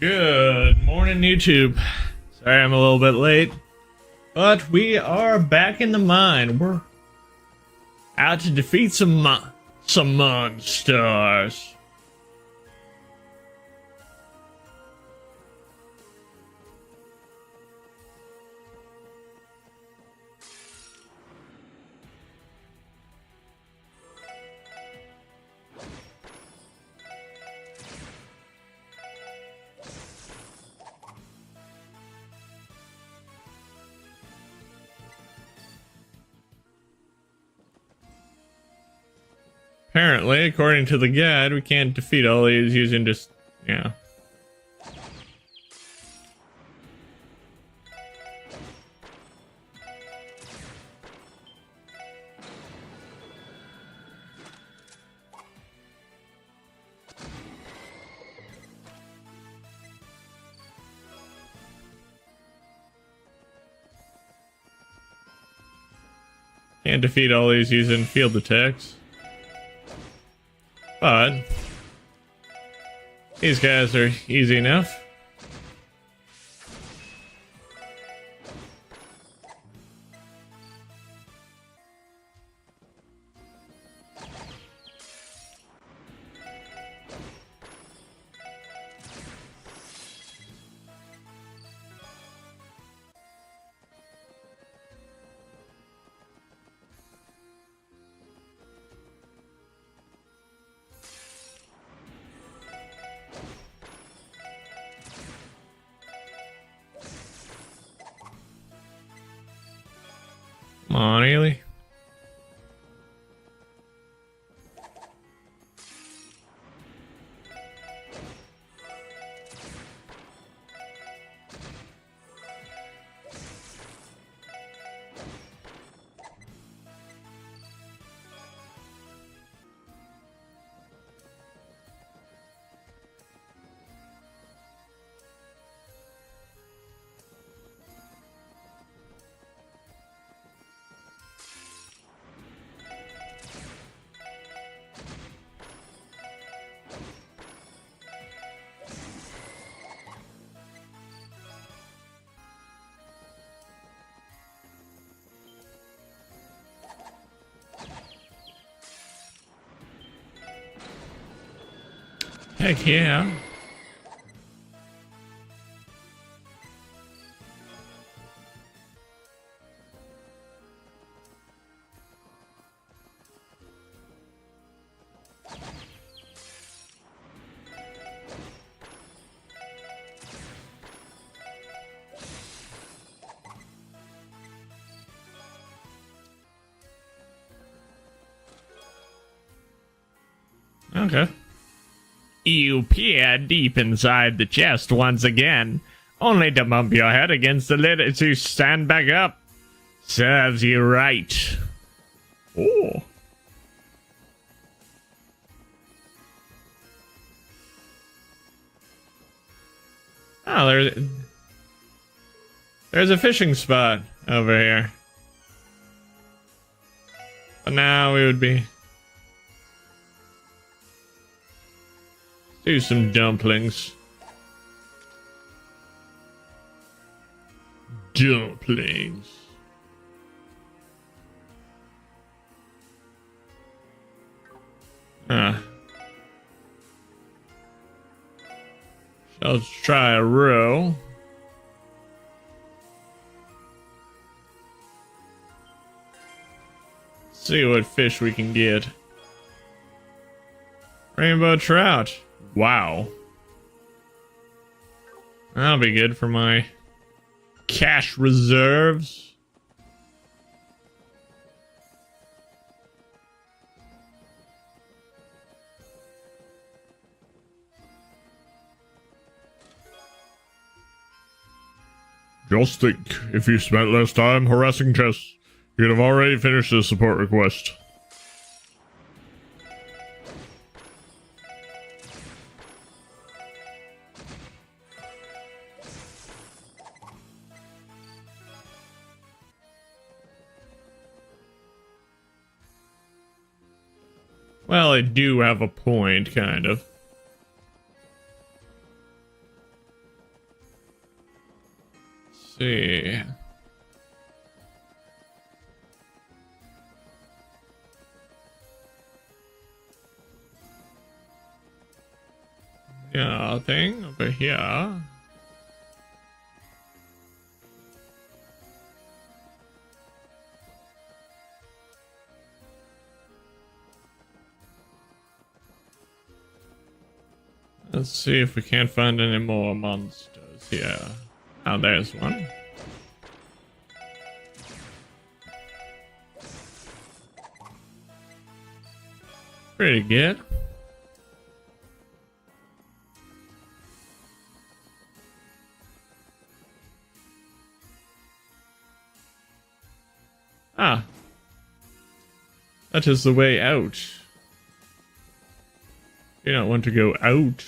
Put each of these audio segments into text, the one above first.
Good morning, YouTube. Sorry I'm a little bit late, but we are back in the mine. We're out to defeat some monsters. Apparently, according to the guide, we can't defeat all these using just, yeah. Can't defeat all these using field attacks. But these guys are easy enough. Come on, Ely. Heck yeah. Okay. You peer deep inside the chest once again, only to bump your head against the lid to stand back up. Serves you right. Oh. Oh, there's a fishing spot over here. But now we would be... do some dumplings. Dumplings. Let's try a row. See what fish we can get. Rainbow trout. Wow. That'll be good for my cash reserves. Just think, if you spent less time harassing chests, you'd have already finished the support request. Well, I do have a point, kind of. see. Yeah, thing over here. Let's see if we can't find any more monsters here. Oh, there's one. Pretty good. Ah. That is the way out. You don't want to go out.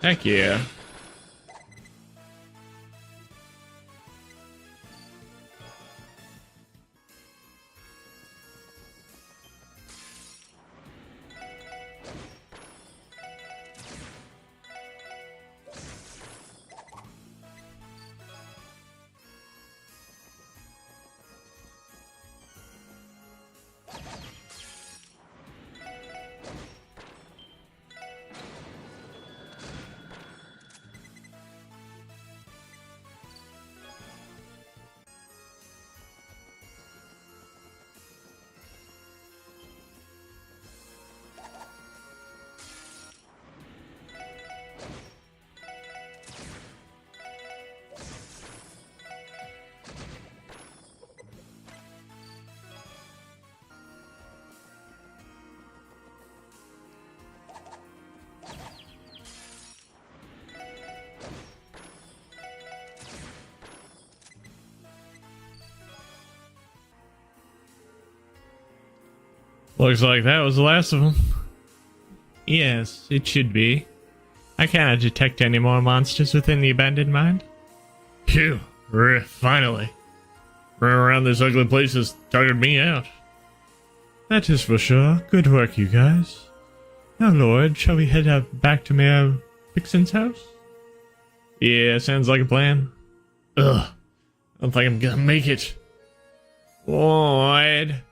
Heck yeah. Looks like that was the last of them. Yes, it should be. I cannot detect any more monsters within the abandoned mine. Phew, finally. Running around this ugly place has tired me out. That is for sure. Good work, you guys. Now, Lord, shall we head back to Mayor Vixen's house? Yeah, sounds like a plan. Ugh, I don't think I'm gonna make it. Lloyd,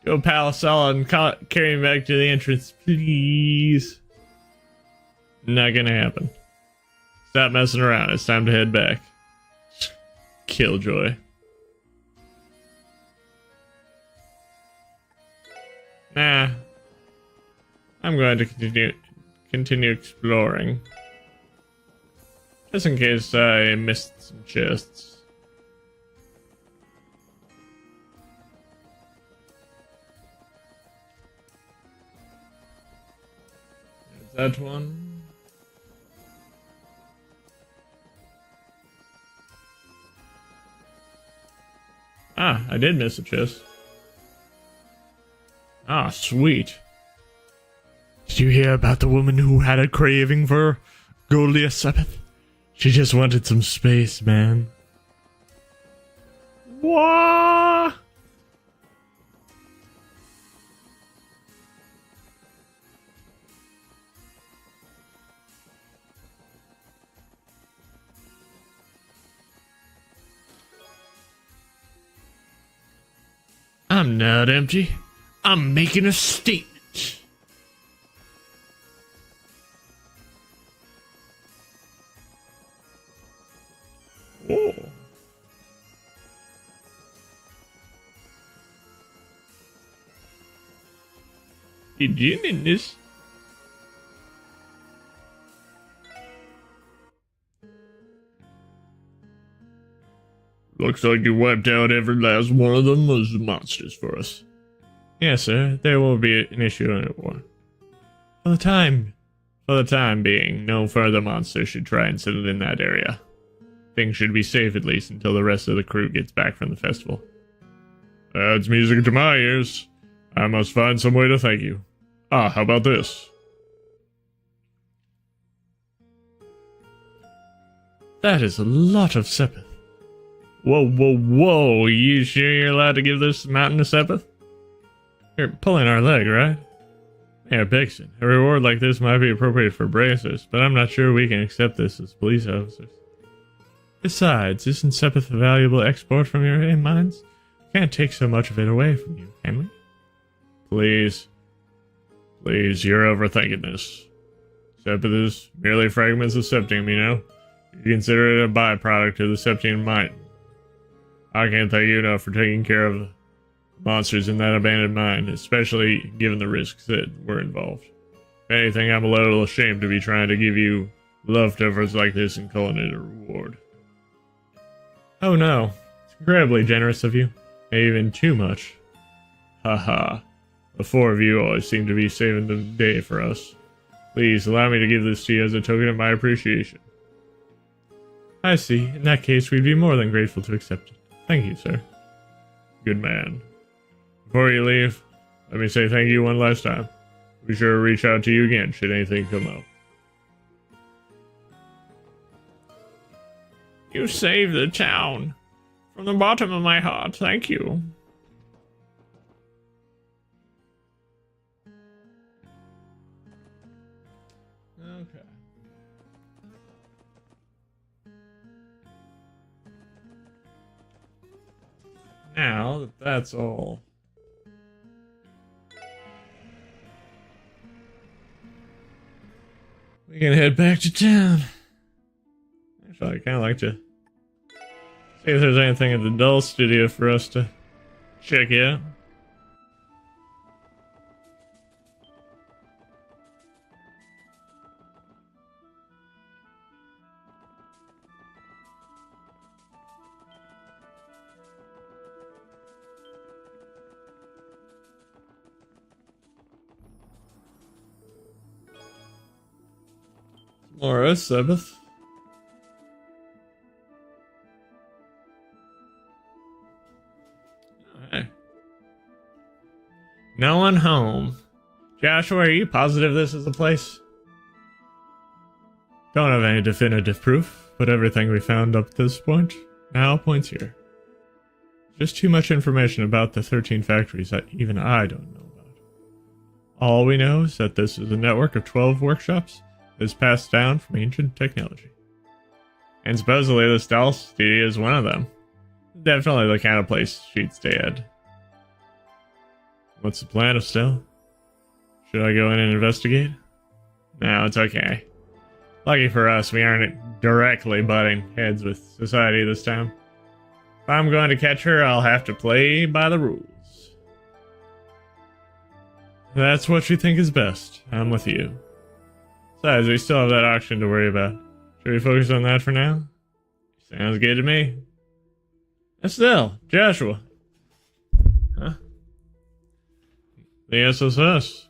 go Palisala and carry me back to the entrance, please. Not gonna happen. Stop messing around. It's time to head back. Killjoy. Nah. I'm going to continue exploring. Just in case I missed some chests. There's that one. Ah, I did miss a chest. Ah, sweet. Did you hear about the woman who had a craving for Goldia Sepith? She just wanted some space, man. What? I'm not empty. I'm making a statement. Oh. Gin in this. Looks like you wiped out every last one of them as monsters for us. Yes, sir. There won't be an issue anymore. For the time being, no further monsters should try and settle in that area. Things should be safe at least until the rest of the crew gets back from the festival. That's music to my ears. I must find some way to thank you. Ah, how about this? That is a lot of Sepith. Whoa, whoa, whoa. You sure you're allowed to give this mountain to Sepith? You're pulling our leg, right? Mayor Bixon, a reward like this might be appropriate for bracers, but I'm not sure we can accept this as police officers. Besides, isn't Sepith a valuable export from your mines? We can't take so much of it away from you, can we? Please, you're overthinking this. Sepith is merely fragments of septium, you know? You consider it a byproduct of the septium mine. I can't thank you enough for taking care of the monsters in that abandoned mine, especially given the risks that were involved. If anything, I'm a little ashamed to be trying to give you leftovers like this and calling it a reward. Oh no, it's incredibly generous of you. Maybe even too much. Haha. The four of you always seem to be saving the day for us. Please allow me to give this to you as a token of my appreciation. I see. In that case, we'd be more than grateful to accept it. Thank you, sir. Good man. Before you leave, let me say thank you one last time. Be sure to reach out to you again should anything come up. You saved the town. From the bottom of my heart, thank you. Okay. Now that that's all. We can head back to town. Actually, I kind of like to see if there's anything at the Dull Studio for us to check out. More Sabbath. Alright. No one home. Joshua, are you positive this is the place? Don't have any definitive proof, but everything we found up to this point now points here. Just too much information about the 13 factories that even I don't know about. All we know is that this is a network of 12 workshops is passed down from ancient technology. And supposedly this Dull Studio is one of them. Definitely the kind of place she'd stay at. What's the plan, Estelle? Should I go in and investigate? No, it's okay. Lucky for us, we aren't directly butting heads with society this time. If I'm going to catch her, I'll have to play by the rules. That's what you think is best. I'm with you. Besides, we still have that auction to worry about. Should we focus on that for now? Sounds good to me. Estelle, Joshua. Huh? The SSS.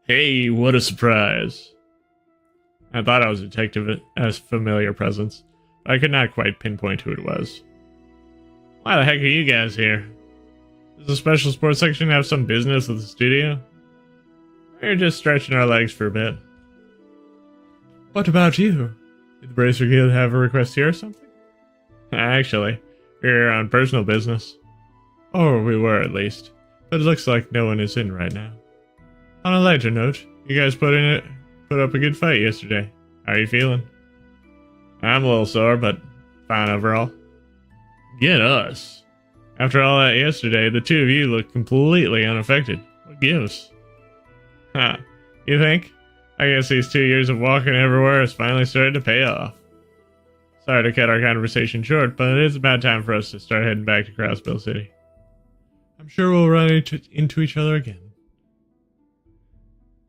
Hey, what a surprise. I thought I was a detective as familiar presence, but I could not quite pinpoint who it was. Why the heck are you guys here? Does the special sports section have some business with the studio? We're just stretching our legs for a bit. What about you? Did the Bracer Guild have a request here or something? Actually, we're here on personal business. Or we were at least. But it looks like no one is in right now. On a lighter note, you guys put up a good fight yesterday. How are you feeling? I'm a little sore, but fine overall. Get us. After all that yesterday, the two of you look completely unaffected. What gives? Huh. You think? I guess these 2 years of walking everywhere has finally started to pay off. Sorry to cut our conversation short, but it is about time for us to start heading back to Crossbill City. I'm sure we'll run into each other again.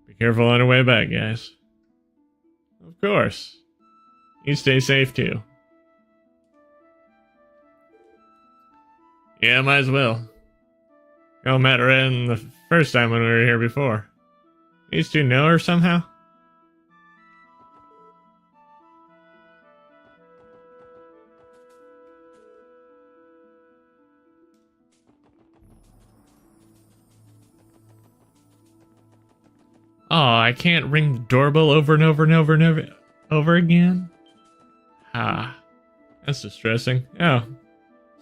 Be careful on the way back, guys. Of course. You stay safe, too. Yeah, might as well. Y'all met Ren the first time when we were here before. These two know her somehow? Oh, I can't ring the doorbell over and over and over and over again? Ah, that's distressing. Oh,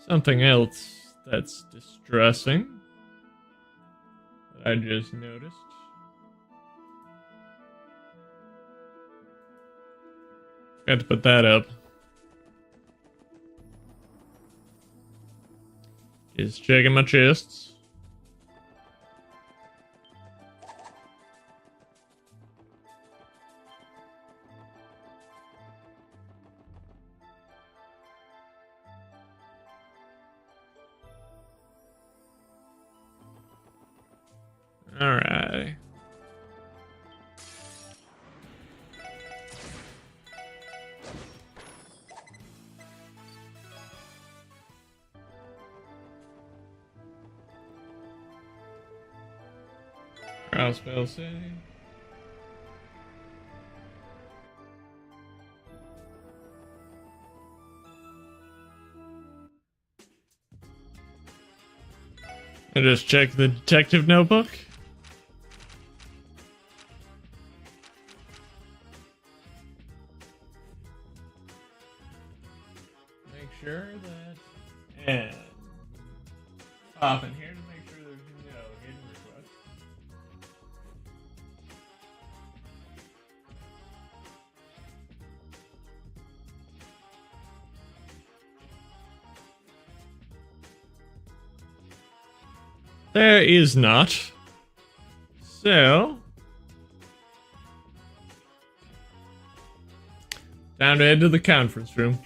something else that's distressing that I just noticed. Got to put that up. Just checking my chests. Alright. Crossbell City. I just check the detective notebook. Make sure that and pop in here to make sure there's no hidden request. There is not. So time to head to the conference room.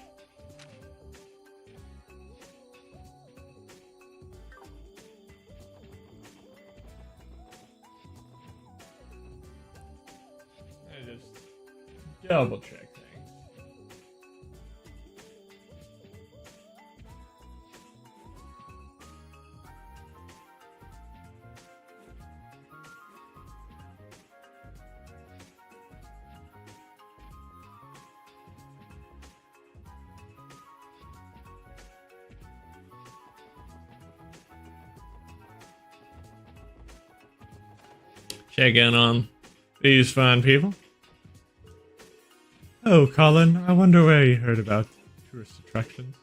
I just double check things. Check in on these fine people. Oh, Colin, I wonder where you heard about tourist attractions.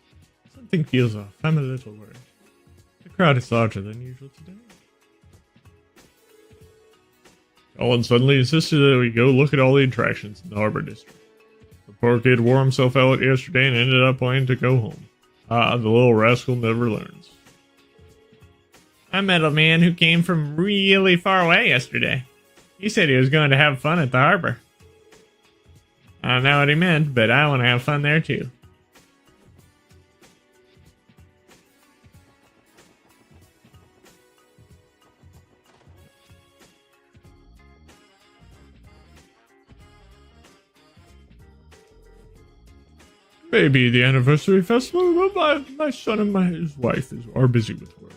Something feels off. I'm a little worried. The crowd is larger than usual today. Colin suddenly insisted that we go look at all the attractions in the Harbor District. The poor kid wore himself out yesterday and ended up wanting to go home. Ah, the little rascal never learns. I met a man who came from really far away yesterday. He said he was going to have fun at the harbor. I don't know what he meant, but I want to have fun there too. Maybe the anniversary festival, but my son and his wife are busy with work.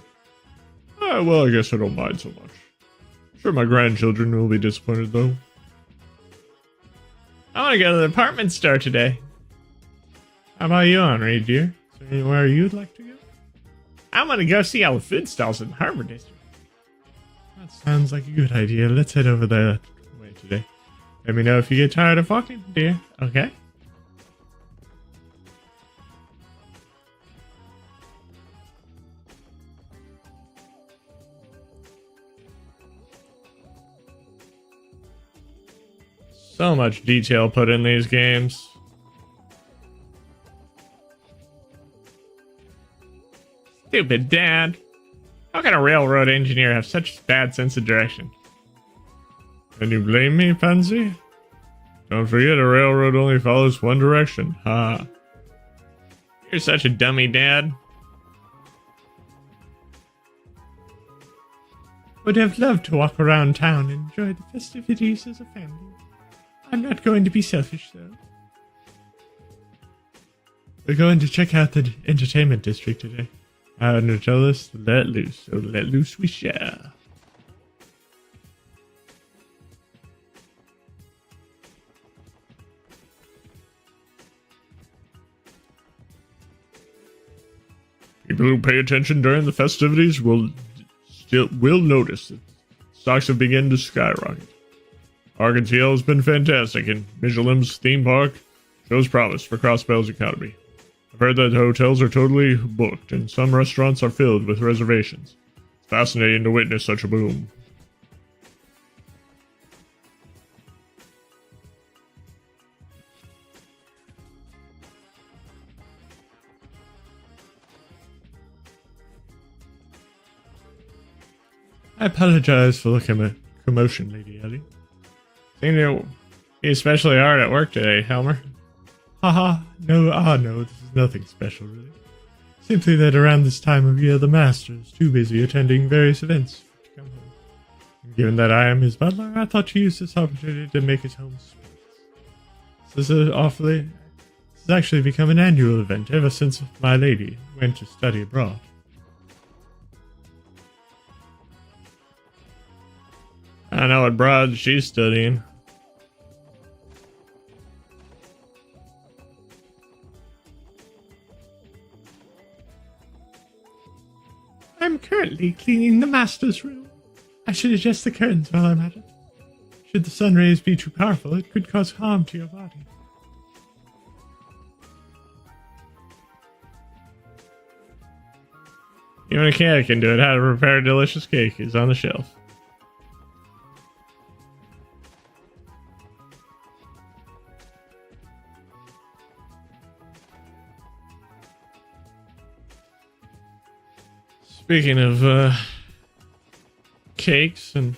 Well, I guess I don't mind so much. Sure, my grandchildren will be disappointed, though. I want to go to the department store today. How about you, Henri, dear? Is there anywhere you'd like to go? I want to go see all the food stalls in the Harbor District. That sounds like a good idea. Let's head over there way today. Let me know if you get tired of walking, dear. Okay? So much detail put in these games. Stupid dad. How can a railroad engineer have such a bad sense of direction? Can you blame me, Pansy? Don't forget, a railroad only follows one direction. Ha. You're such a dummy, Dad. Would have loved to walk around town and enjoy the festivities as a family. I'm not going to be selfish, though. We're going to check out the entertainment district today. And tell us to let loose, so let loose we shall. People who pay attention during the festivities will notice that stocks have begun to skyrocket. Argan's Hill has been fantastic, and Michelin's theme park shows promise for Crossbell's economy. I've heard that hotels are totally booked, and some restaurants are filled with reservations. It's fascinating to witness such a boom. I apologize for the commotion, Lady Ellie. Seem to be especially hard at work today, Helmer. Haha, no, this is nothing special, really. Simply that around this time of year the Master is too busy attending various events to come home. And given that I am his butler, I thought to use this opportunity to make his home smooth. This has actually become an annual event ever since my lady went to study abroad. I know what broad she's studying. I'm currently cleaning the master's room. I should adjust the curtains while I'm at it. Should the sun rays be too powerful, it could cause harm to your body. Even a cat can do it. How to prepare a delicious cake is on the shelf. Speaking of cakes and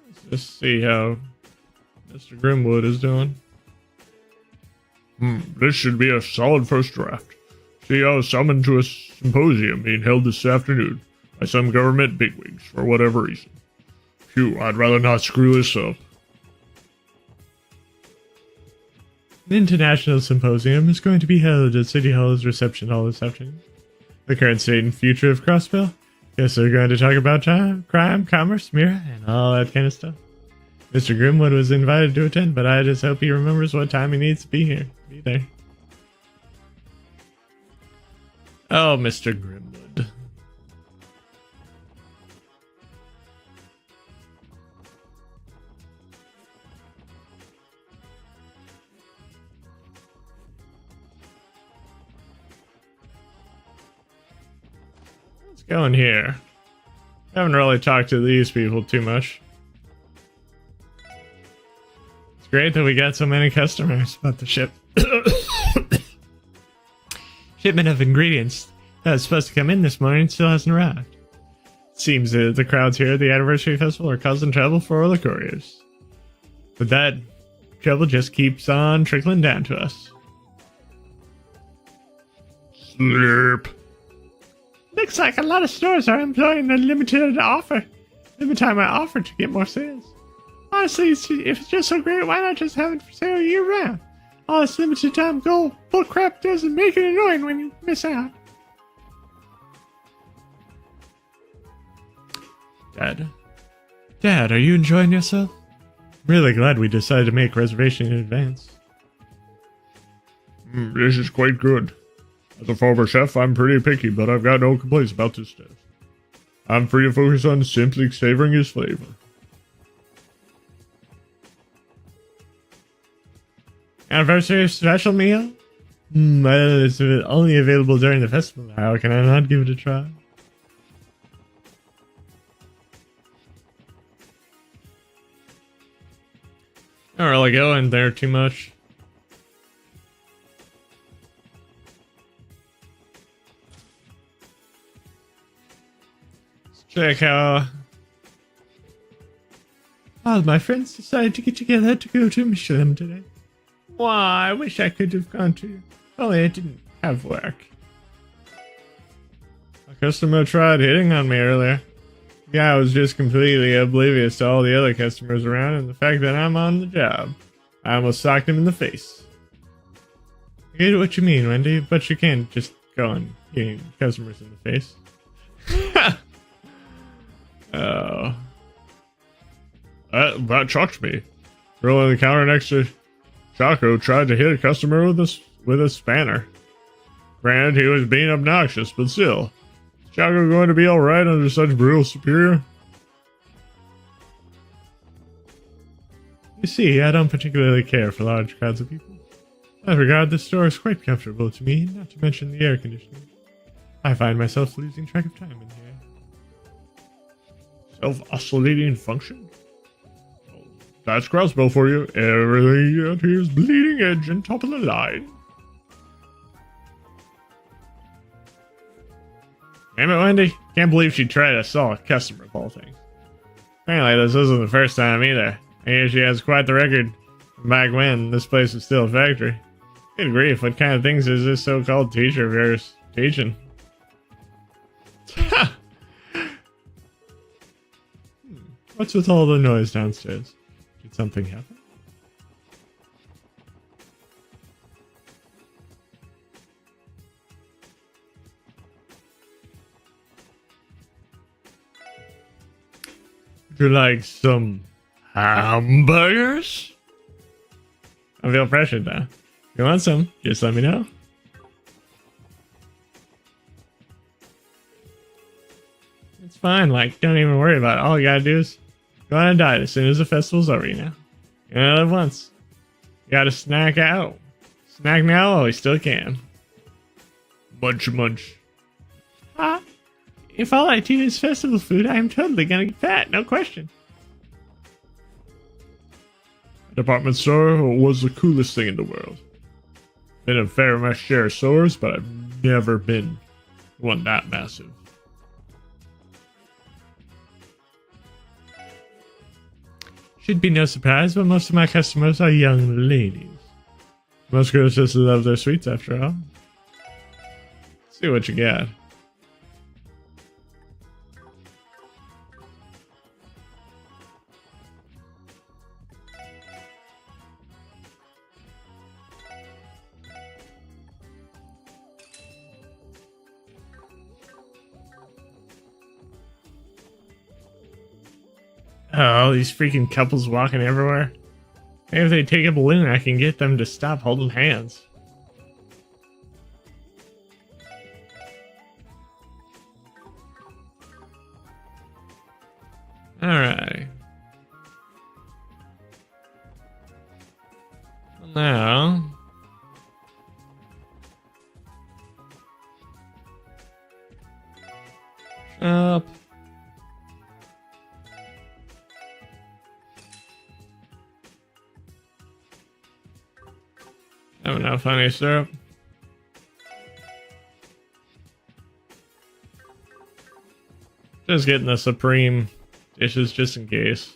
let's just see how Mr. Grimwood is doing. This should be a solid first draft. CEO summoned to a symposium being held this afternoon by some government bigwigs for whatever reason. Phew, I'd rather not screw this up. An international symposium is going to be held at City Hall's reception hall this afternoon. The current state and future of Crossbell. Guess they're going to talk about crime, commerce, Mira, and all that kind of stuff. Mr. Grimwood was invited to attend, but I just hope he remembers what time he needs to be there. Oh, Mr. Grimwood. What's going here? I haven't really talked to these people too much. It's great that we got so many customers about the shipment of ingredients that was supposed to come in this morning still hasn't arrived. Seems that the crowds here at the anniversary festival are causing trouble for all the couriers. But that trouble just keeps on trickling down to us. Slurp. Looks like a lot of stores are employing a limited time offer to get more sales. Honestly, if it's just so great, why not just have it for sale year round? All this limited time gold bullcrap doesn't make it annoying when you miss out. Dad, are you enjoying yourself? Really glad we decided to make reservation in advance. This is quite good. As a former chef, I'm pretty picky, but I've got no complaints about this dish. I'm free to focus on simply savoring his flavor. Anniversary special meal? Well, it's only available during the festival. How can I not give it a try? I don't really go in there too much. Let's check how... All my friends decided to get together to go to Michelin today. Why, I wish I could have gone to. Only I didn't have work. A customer tried hitting on me earlier. The guy was just completely oblivious to all the other customers around and the fact that I'm on the job. I almost socked him in the face. I get what you mean, Wendy, but you can't just go on hitting customers in the face. Oh. That shocked me. Girl on the counter next to Chaco tried to hit a customer with a spanner. Granted, he was being obnoxious, but still. Is Chaco going to be alright under such brutal superior? You see, I don't particularly care for large crowds of people. In that regard, this store is quite comfortable to me, not to mention the air conditioning. I find myself losing track of time in here. Self-oscillating function? That's Crossbow for you. Everything out here is bleeding edge and top of the line. Damn it, Wendy. Can't believe she tried to sell a customer of all things. Apparently this isn't the first time either. I hear she has quite the record from back when this place was still a factory. Good grief, what kind of things is this so-called teacher of yours teaching? What's with all the noise downstairs? Did something happen? Would you like some hamburgers? I feel pressured though. If you want some, just let me know. It's fine, like, don't even worry about it. All you gotta do is go on a diet as soon as the festival's over, you know? You only live once. You gotta snack out. Snack now while we still can. Munch munch. Ah, if all I do is festival food, I am totally gonna get fat, no question. Department store was the coolest thing in the world. Been a fair much share of stores, but I've never been one that massive. Should be no surprise, but most of my customers are young ladies. Most girls just love their sweets after all. See what you got. Oh, these freaking couples walking everywhere. Maybe if they take a balloon, I can get them to stop holding hands. Alright. Now... up. Have enough honey syrup. Just getting the supreme dishes just in case.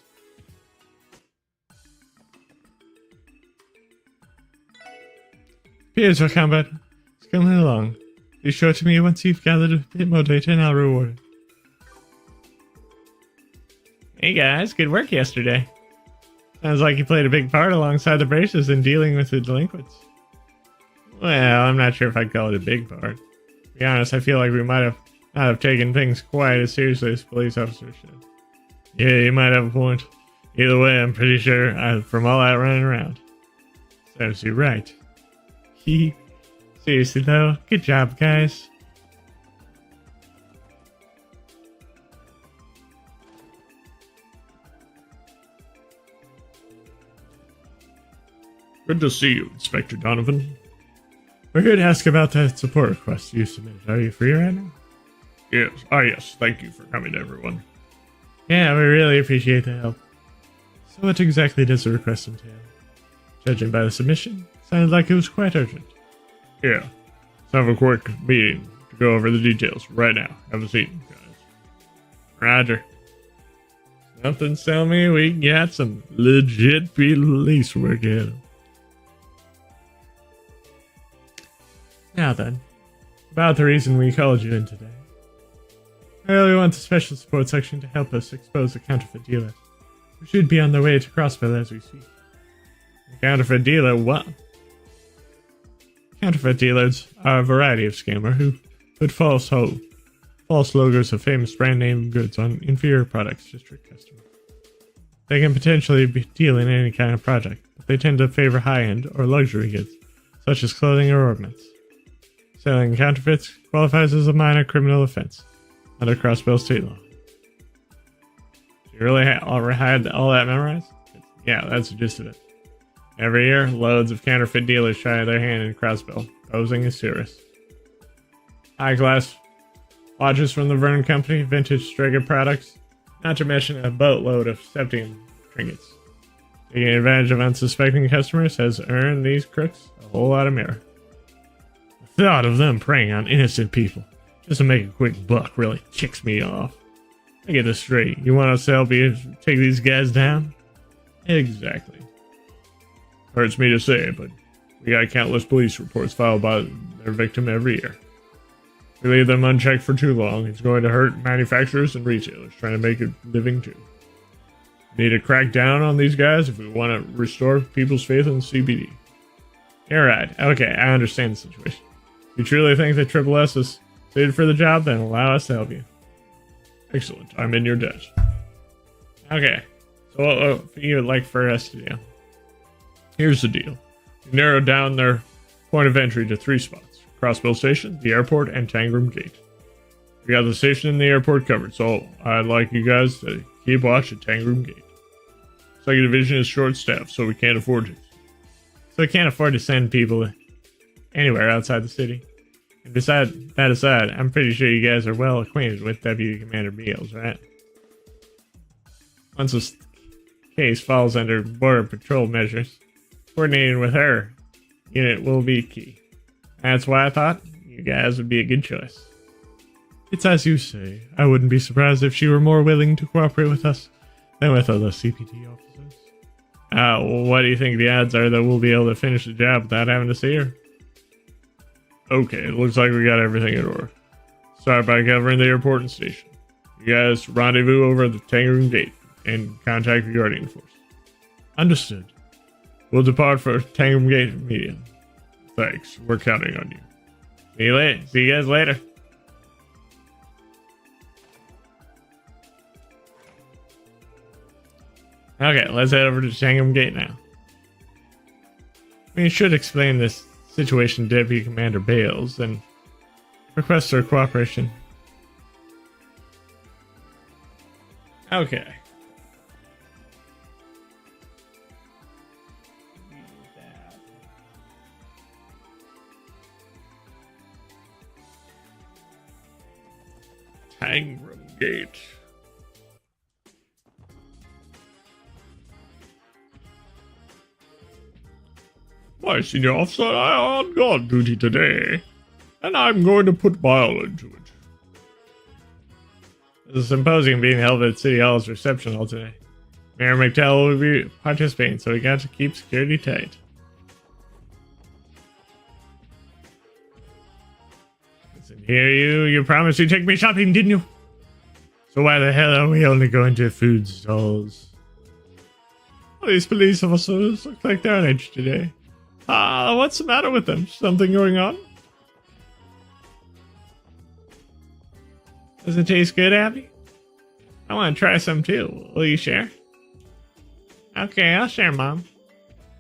Here's our combat. It's coming along. Be sure to me once you've gathered a bit more data and I'll reward it. Hey guys, good work yesterday. Sounds like you played a big part alongside the braces in dealing with the delinquents. Well, I'm not sure if I'd call it a big part. To be honest, I feel like we might have not have taken things quite as seriously as police officers should. Yeah, you might have a point. Either way, I'm pretty sure from all that running around. Serves you right. Seriously though, good job, guys. Good to see you, Inspector Donovan. We're here to ask about that support request you submitted. Are you free right now? Yes. Yes. Thank you for coming, everyone. Yeah, we really appreciate the help. So what exactly does the request entail? Judging by the submission, sounded like it was quite urgent. Yeah. Let's have a quick meeting to go over the details right now. Have a seat, guys. Roger. Something's telling me we got some legit police work here. Now then, about the reason we called you in today. I really want the special support section to help us expose the counterfeit dealer, who should be on their way to Crossbell as we speak. The counterfeit dealer what? Counterfeit dealers are a variety of scammer who put false logos of famous brand name goods on inferior products to trick customers. They can potentially be dealing in any kind of product, but they tend to favor high-end or luxury goods, such as clothing or ornaments. Selling counterfeits qualifies as a minor criminal offense under Crossbell state law. You really had all that memorized? Yeah, that's the gist of it. Every year, loads of counterfeit dealers try their hand in Crossbell, posing as tourists. High-class watches from the Vern Company, vintage Strega products, not to mention a boatload of Septium trinkets. Taking advantage of unsuspecting customers has earned these crooks a whole lot of mirror. The thought of them preying on innocent people just to make a quick buck really ticks me off. I get this straight. You want us to help you take these guys down? Exactly. Hurts me to say it, but we got countless police reports filed by their victim every year. If we leave them unchecked for too long, it's going to hurt manufacturers and retailers trying to make a living too. We need to crack down on these guys if we want to restore people's faith in CBD. You're right. Okay, I understand the situation. If you truly think that Triple S is suited for the job, then allow us to help you. Excellent. I'm in your debt. Okay. So what would you like for us to do? Here's the deal. We narrowed down their point of entry to 3 spots. Crossbill Station, the airport, and Tangram Gate. We got the station and the airport covered, so I'd like you guys to keep watch at Tangram Gate. Second Division is short-staffed, so we can't afford to. So we can't afford to send people anywhere outside the city. And besides that aside, I'm pretty sure you guys are well acquainted with Deputy Commander Beals, right? Once this case falls under Border Patrol measures, coordinating with her unit will be key. That's why I thought you guys would be a good choice. It's as you say. I wouldn't be surprised if she were more willing to cooperate with us than with other CPT officers. What do you think the odds are that we'll be able to finish the job without having to see her? Okay, it looks like we got everything in order. Start by covering the airport and station. You guys rendezvous over at the Tangram Gate and contact the Guardian Force. Understood. We'll depart for Tangram Gate immediately. Thanks, we're counting on you. See you later. See you guys later. Okay, let's head over to Tangram Gate now. We should explain this situation to Deputy Commander Bales and request their cooperation. Okay. Tangram Gate. My senior officer and I are on guard duty today, and I'm going to put my all into it. There's a symposium being held at City Hall's reception hall today. Mayor McDowell will be participating, so we got to keep security tight. Listen here, you promised you'd take me shopping, didn't you? So why the hell are we only going to food stalls? Well, these police officers look like they're on edge today. What's the matter with them? Something going on? Does it taste good, Abby? I want to try some too. Will you share? Okay, I'll share, Mom.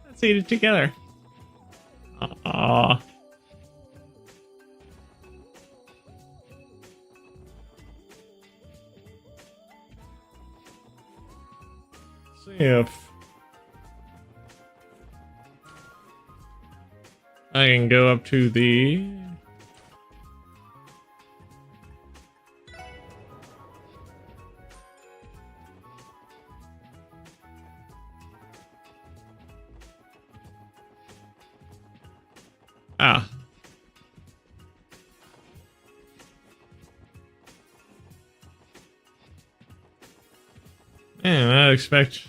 Let's eat it together. Aww. See if I can go up to the Man, I expect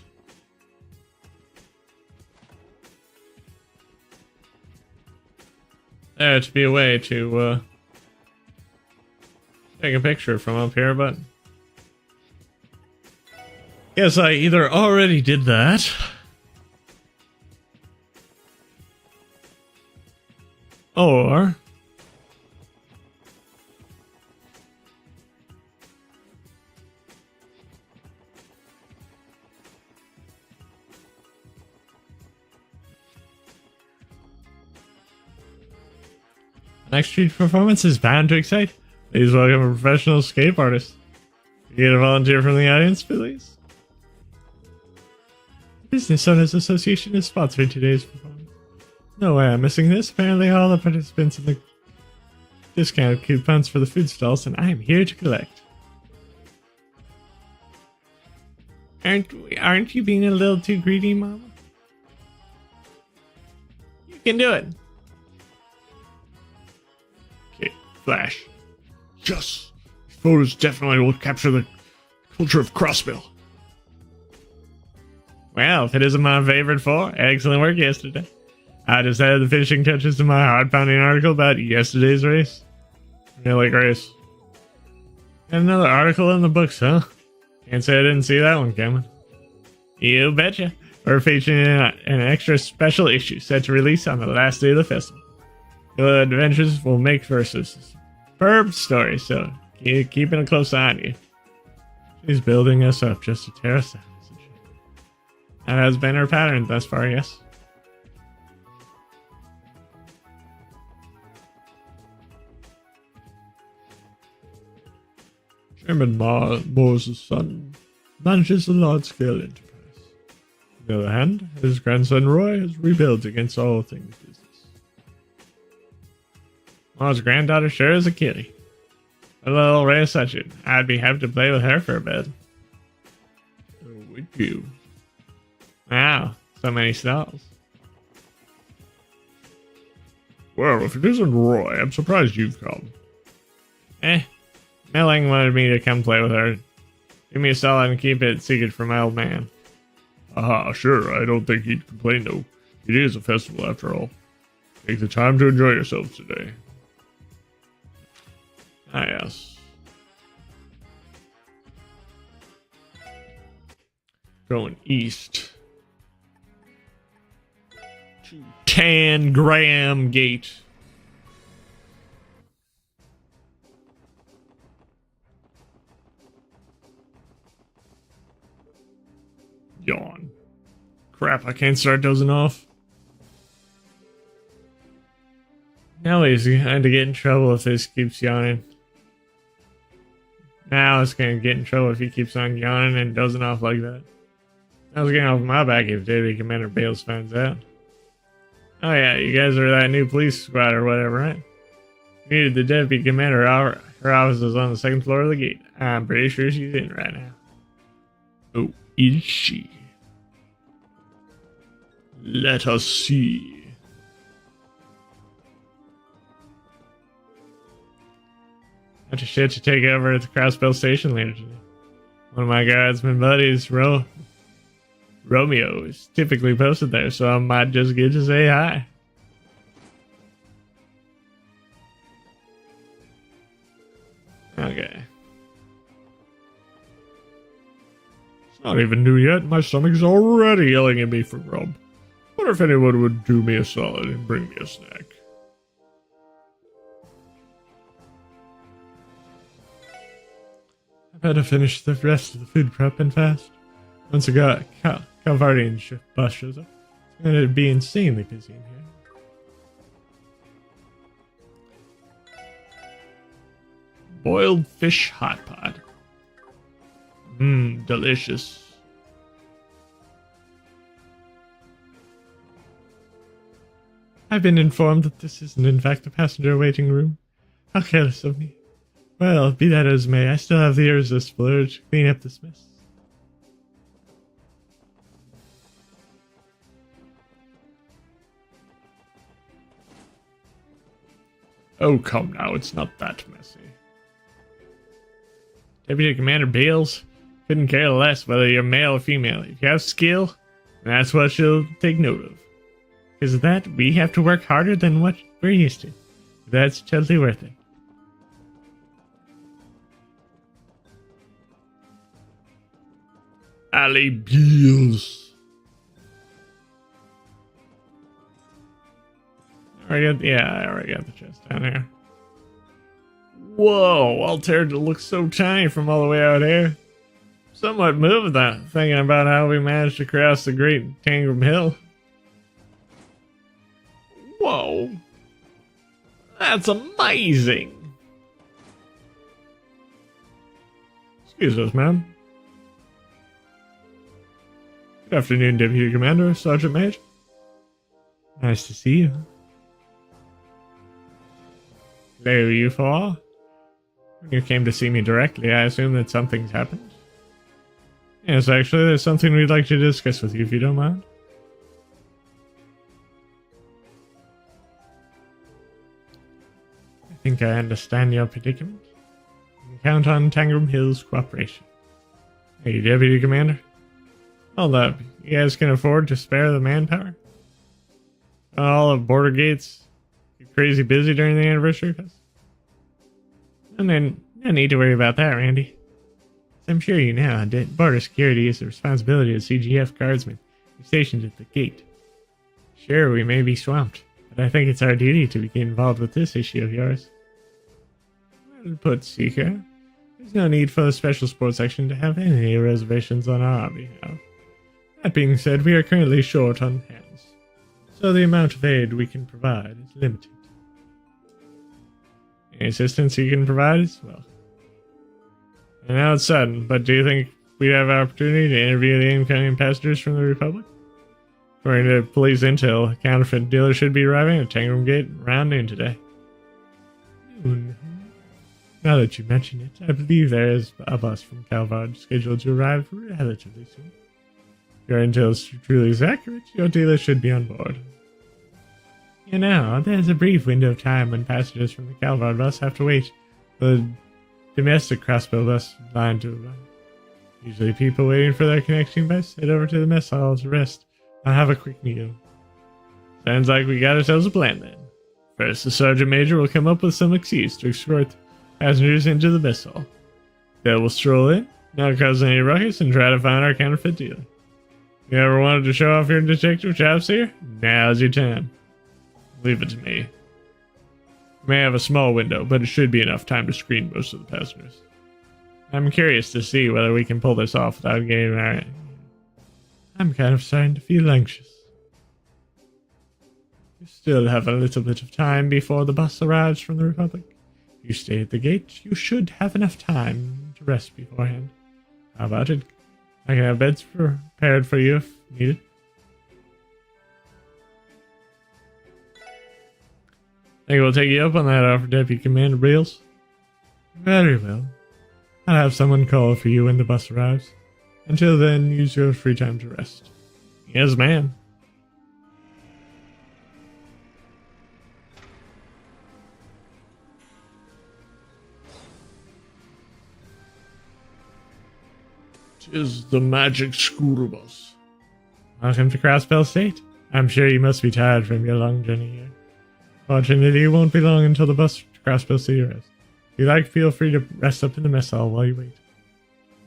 there to be a way to take a picture from up here, but guess I either already did that or next street performance is bound to excite. Please welcome a professional escape artist. You get a volunteer from the audience, please. The Business Owners Association is sponsoring today's performance. No way I'm missing this. Apparently all the participants in the discount coupons for the food stalls, and I am here to collect. Aren't you being a little too greedy, Mama? You can do it. Okay, flash. Yes! Photos definitely will capture the culture of Crossville. Well, if it isn't my favorite four, excellent work yesterday. I just added the finishing touches to my heart-pounding article about yesterday's race. Really, Grace? And another article in the books, huh? Can't say I didn't see that one coming. You betcha. We're featuring an extra special issue set to release on the last day of the festival. Your adventures will make for a superb story, so keeping a close eye on you. She's building us up just to tear us down, isn't she? That has been her pattern thus far, yes. Chairman Moore's son manages a large-scale enterprise. On the other hand, his grandson Roy has rebuilt against all things business. Moore's granddaughter sure is a kitty. A little Ray Sachin. I'd be happy to play with her for a bit. Would you? Wow, so many stalls. Well, if it isn't Roy, I'm surprised you've come. Milling wanted me to come play with her. Give me a solid and keep it secret from my old man. Aha, sure, I don't think he'd complain though. It is a festival after all. Take the time to enjoy yourselves today. Ah, yes. Going east. To Tangram Gate. Yawn. Crap, I can't start dozing off. Now he's going to get in trouble if this keeps yawning. Now it's going to get in trouble if he keeps on yawning and dozing off like that. I was getting off my back if Deputy Commander Bales finds out. Oh yeah, you guys are that new police squad or whatever, right? You needed the Deputy Commander. Her office is on the second floor of the gate. I'm pretty sure she's in right now. Oh, is she? Let us see. Bunch of shit to take over at the Crossbell Station later today. One of my guardsman buddies, Romeo, is typically posted there, so I might just get to say hi. Okay. It's not even noon yet, my stomach's already yelling at me for grub. Wonder if anyone would do me a solid and bring me a snack. I better finish the rest of the food prep and fast. Once a Calvardian bus shows up, it's going to be insanely busy in here. Boiled fish hot pot. Mmm, delicious. I've been informed that this isn't in fact a passenger waiting room. How careless of me. Well, be that as may, I still have the irresistible urge to clean up this mess. Oh, come now, it's not that messy. Deputy Commander Bales couldn't care less whether you're male or female. If you have skill, that's what she'll take note of. Because of that, we have to work harder than what we're used to. That's totally worth it. Ali Beals. I already got the chest down here. Whoa, Altair looks so tiny from all the way out here. Somewhat moved that, thinking about how we managed to cross the Great Tangram Hill. Whoa. That's amazing. Excuse us, ma'am. Good afternoon, Deputy Commander, Sergeant Major. Nice to see you. Hello, you four. When you came to see me directly, I assume that something's happened. Yes, actually, there's something we'd like to discuss with you, if you don't mind. think I understand your predicament. You can count on Tangram Hill's cooperation. Hey, Deputy Commander. Hold up. You guys can afford to spare the manpower? All of border gates get crazy busy during the anniversary fest? And then, no need to worry about that, Randy. As I'm sure you know, border security is the responsibility of CGF guardsmen stationed at the gate. Sure, we may be swamped, but I think it's our duty to get involved with this issue of yours. Well put, Seeker. There's no need for the special sports section to have any reservations on our behalf. That being said, we are currently short on hands, so the amount of aid we can provide is limited. Any assistance you can provide is welcome. I know it's sudden, but do you think we'd have an opportunity to interview the incoming passengers from the Republic? According to police intel, a counterfeit dealer should be arriving at Tangram Gate around noon today. Noon? Now that you mention it, I believe there is a bus from Calvard scheduled to arrive relatively soon. If your intel is truly accurate, your dealer should be on board. You know, there's a brief window of time when passengers from the Calvard bus have to wait for the domestic crossbow bus line to arrive. Usually people waiting for their connecting bus head over to the mess hall to rest and have a quick meal. Sounds like we got ourselves a plan then. First, the Sergeant Major will come up with some excuse to escort passengers into the mess hall. They will stroll in, not cause any ruckus, and try to find our counterfeit dealer. You ever wanted to show off your detective chops here? Now's your time. Leave it to me. We may have a small window, but it should be enough time to screen most of the passengers. I'm curious to see whether we can pull this off without getting our... I'm kind of starting to feel anxious. You still have a little bit of time before the bus arrives from the Republic. If you stay at the gate, you should have enough time to rest beforehand. How about it? I can have beds prepared for you if needed. I think we'll take you up on that offer, Deputy Commander Reels. Very well. I'll have someone call for you when the bus arrives. Until then, use your free time to rest. Yes, ma'am. "'Tis the magic school bus. Welcome to Crossbell State. I'm sure you must be tired from your long journey here. Fortunately, it won't be long until the bus to Crossbell City arrives. If you like, feel free to rest up in the mess hall while you wait.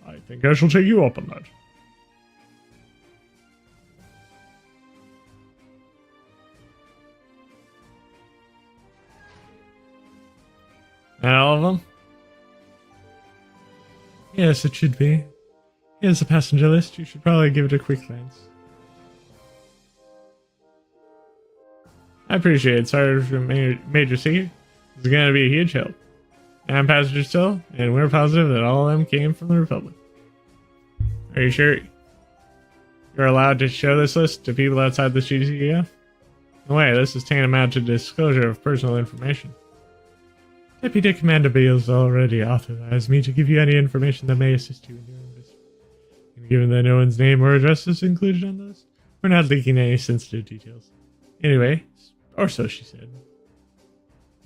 I think I shall take you up on that. And all of them? Yes, it should be. Here's the passenger list. You should probably give it a quick glance. I appreciate it, Sergeant Major Seeker. This is going to be a huge help. I'm passenger still, and we're positive that all of them came from the Republic. Are you sure you're allowed to show this list to people outside the GCF? No way, this is tantamount to disclosure of personal information. Deputy Commander Beals already authorized me to give you any information that may assist you in your investigation. And given that no one's name or address is included on the list, we're not leaking any sensitive details. Anyway, or so she said.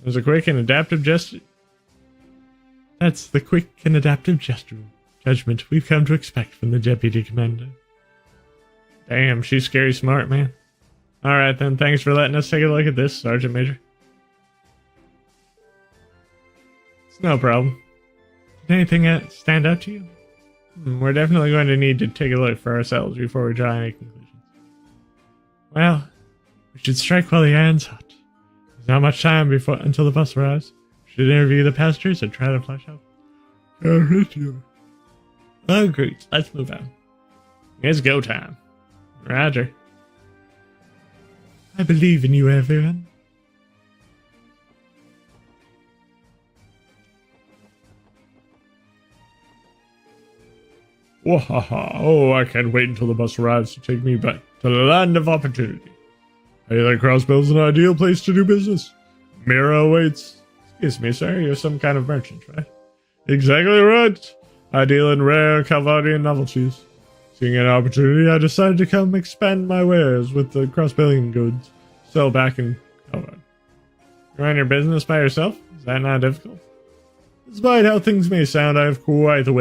It was a quick and adaptive gesture. That's the quick and adaptive judgment we've come to expect from the Deputy Commander. Damn, she's scary smart, man. Alright then, thanks for letting us take a look at this, Sergeant Major. It's no problem. Did anything stand out to you? We're definitely going to need to take a look for ourselves before we draw any conclusions. Well, we should strike while the iron's hot. There's not much time until the bus arrives. We should interview the passengers and try to flush out. Oh, great. Let's move on. It's go time. Roger. I believe in you, everyone. Wahaha. Oh, I can't wait until the bus arrives to take me back to the land of opportunity. I think Crossbell's an ideal place to do business. Mira awaits. Excuse me, sir. You're some kind of merchant, right? Exactly right. I deal in rare Calvardian novelties. Seeing an opportunity, I decided to come expand my wares with the cross-bellion goods. Sell back in Calvard. You run your business by yourself? Is that not difficult? Despite how things may sound, I have quite the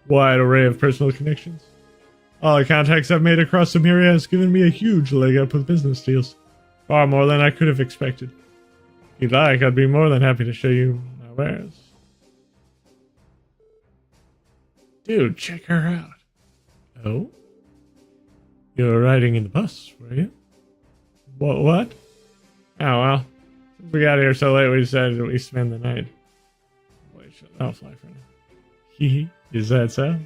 wide array of personal connections. All the contacts I've made across Samaria has given me a huge leg up with business deals. Far more than I could have expected. If you'd like, I'd be more than happy to show you my wares. Dude, check her out. Oh? You were riding in the bus, were you? What? Oh, well. Since we got here so late, we decided we spend the night. Wait, I'll fly for now. Hee. Is that so?